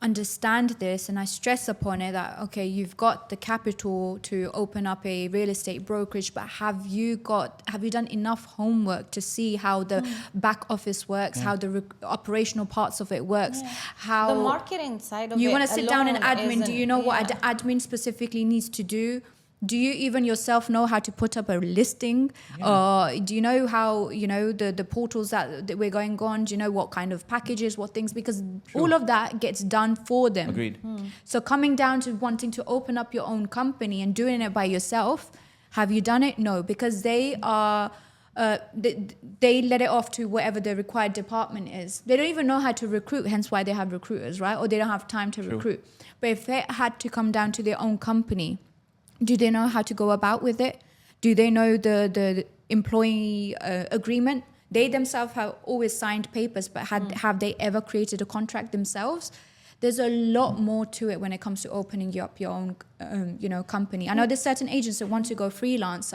Speaker 2: understand this, and I stress upon it that okay, you've got the capital to open up a real estate brokerage, but have you done enough homework to see how the back office works, how the operational parts of it works, how
Speaker 3: the marketing side of it?
Speaker 2: You want to sit down in admin.
Speaker 3: Isn't,
Speaker 2: do you know what admin specifically needs to do? Do you even yourself know how to put up a listing? Do you know how, the portals that we're going on? Do you know what kind of packages, what things? Because all of that gets done for them.
Speaker 1: Agreed.
Speaker 2: So coming down to wanting to open up your own company and doing it by yourself, have you done it? No, because they are... they let it off to whatever the required department is. They don't even know how to recruit, hence why they have recruiters, right? Or they don't have time to recruit. But if they had to come down to their own company, do they know how to go about with it? Do they know the employee agreement? They themselves have always signed papers, but have they ever created a contract themselves? There's a lot more to it when it comes to opening up your own, company. I know there's certain agents that want to go freelance.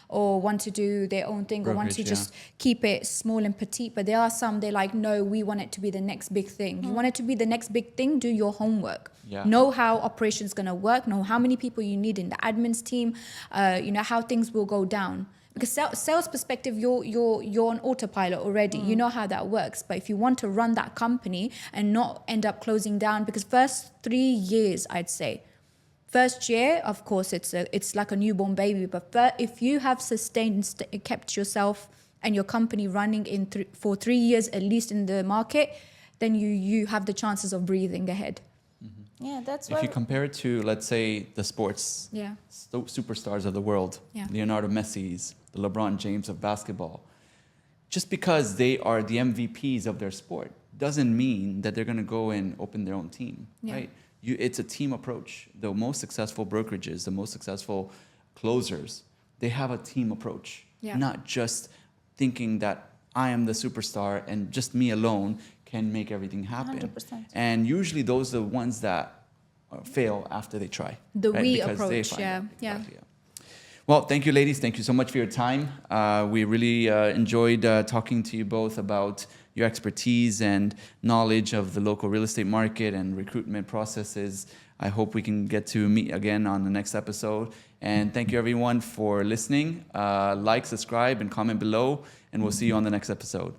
Speaker 2: Or want to do their own thing, or want to just keep it small and petite. But there are some, they're like, no, we want it to be the next big thing. You want it to be the next big thing, do your homework. Know how operations going to work, know how many people you need in the admin's team, how things will go down. Because sales perspective, you're on autopilot already. You know how that works. But if you want to run that company and not end up closing down, because first 3 years, I'd say, first year, of course, it's like a newborn baby. But if you have sustained and kept yourself and your company running for 3 years at least in the market, then you have the chances of breathing ahead.
Speaker 3: Yeah, that's
Speaker 1: if you compare it to, let's say, the sports superstars of the world, Leonardo Messi's, the LeBron James of basketball, just because they are the MVPs of their sport doesn't mean that they're going to go and open their own team, right? It's a team approach. The most successful brokerages, the most successful closers, they have a team approach, not just thinking that I am the superstar and just me alone can make everything happen.
Speaker 3: 100%.
Speaker 1: And usually those are the ones that fail after they try.
Speaker 2: The
Speaker 1: right?
Speaker 2: we
Speaker 1: Because
Speaker 2: approach,
Speaker 1: they find
Speaker 2: yeah.
Speaker 1: Exactly, Well, thank you, ladies. Thank you so much for your time. We really enjoyed talking to you both about your expertise and knowledge of the local real estate market and recruitment processes. I hope we can get to meet again on the next episode. And thank you, everyone, for listening. Like, subscribe, and comment below. And we'll see you on the next episode.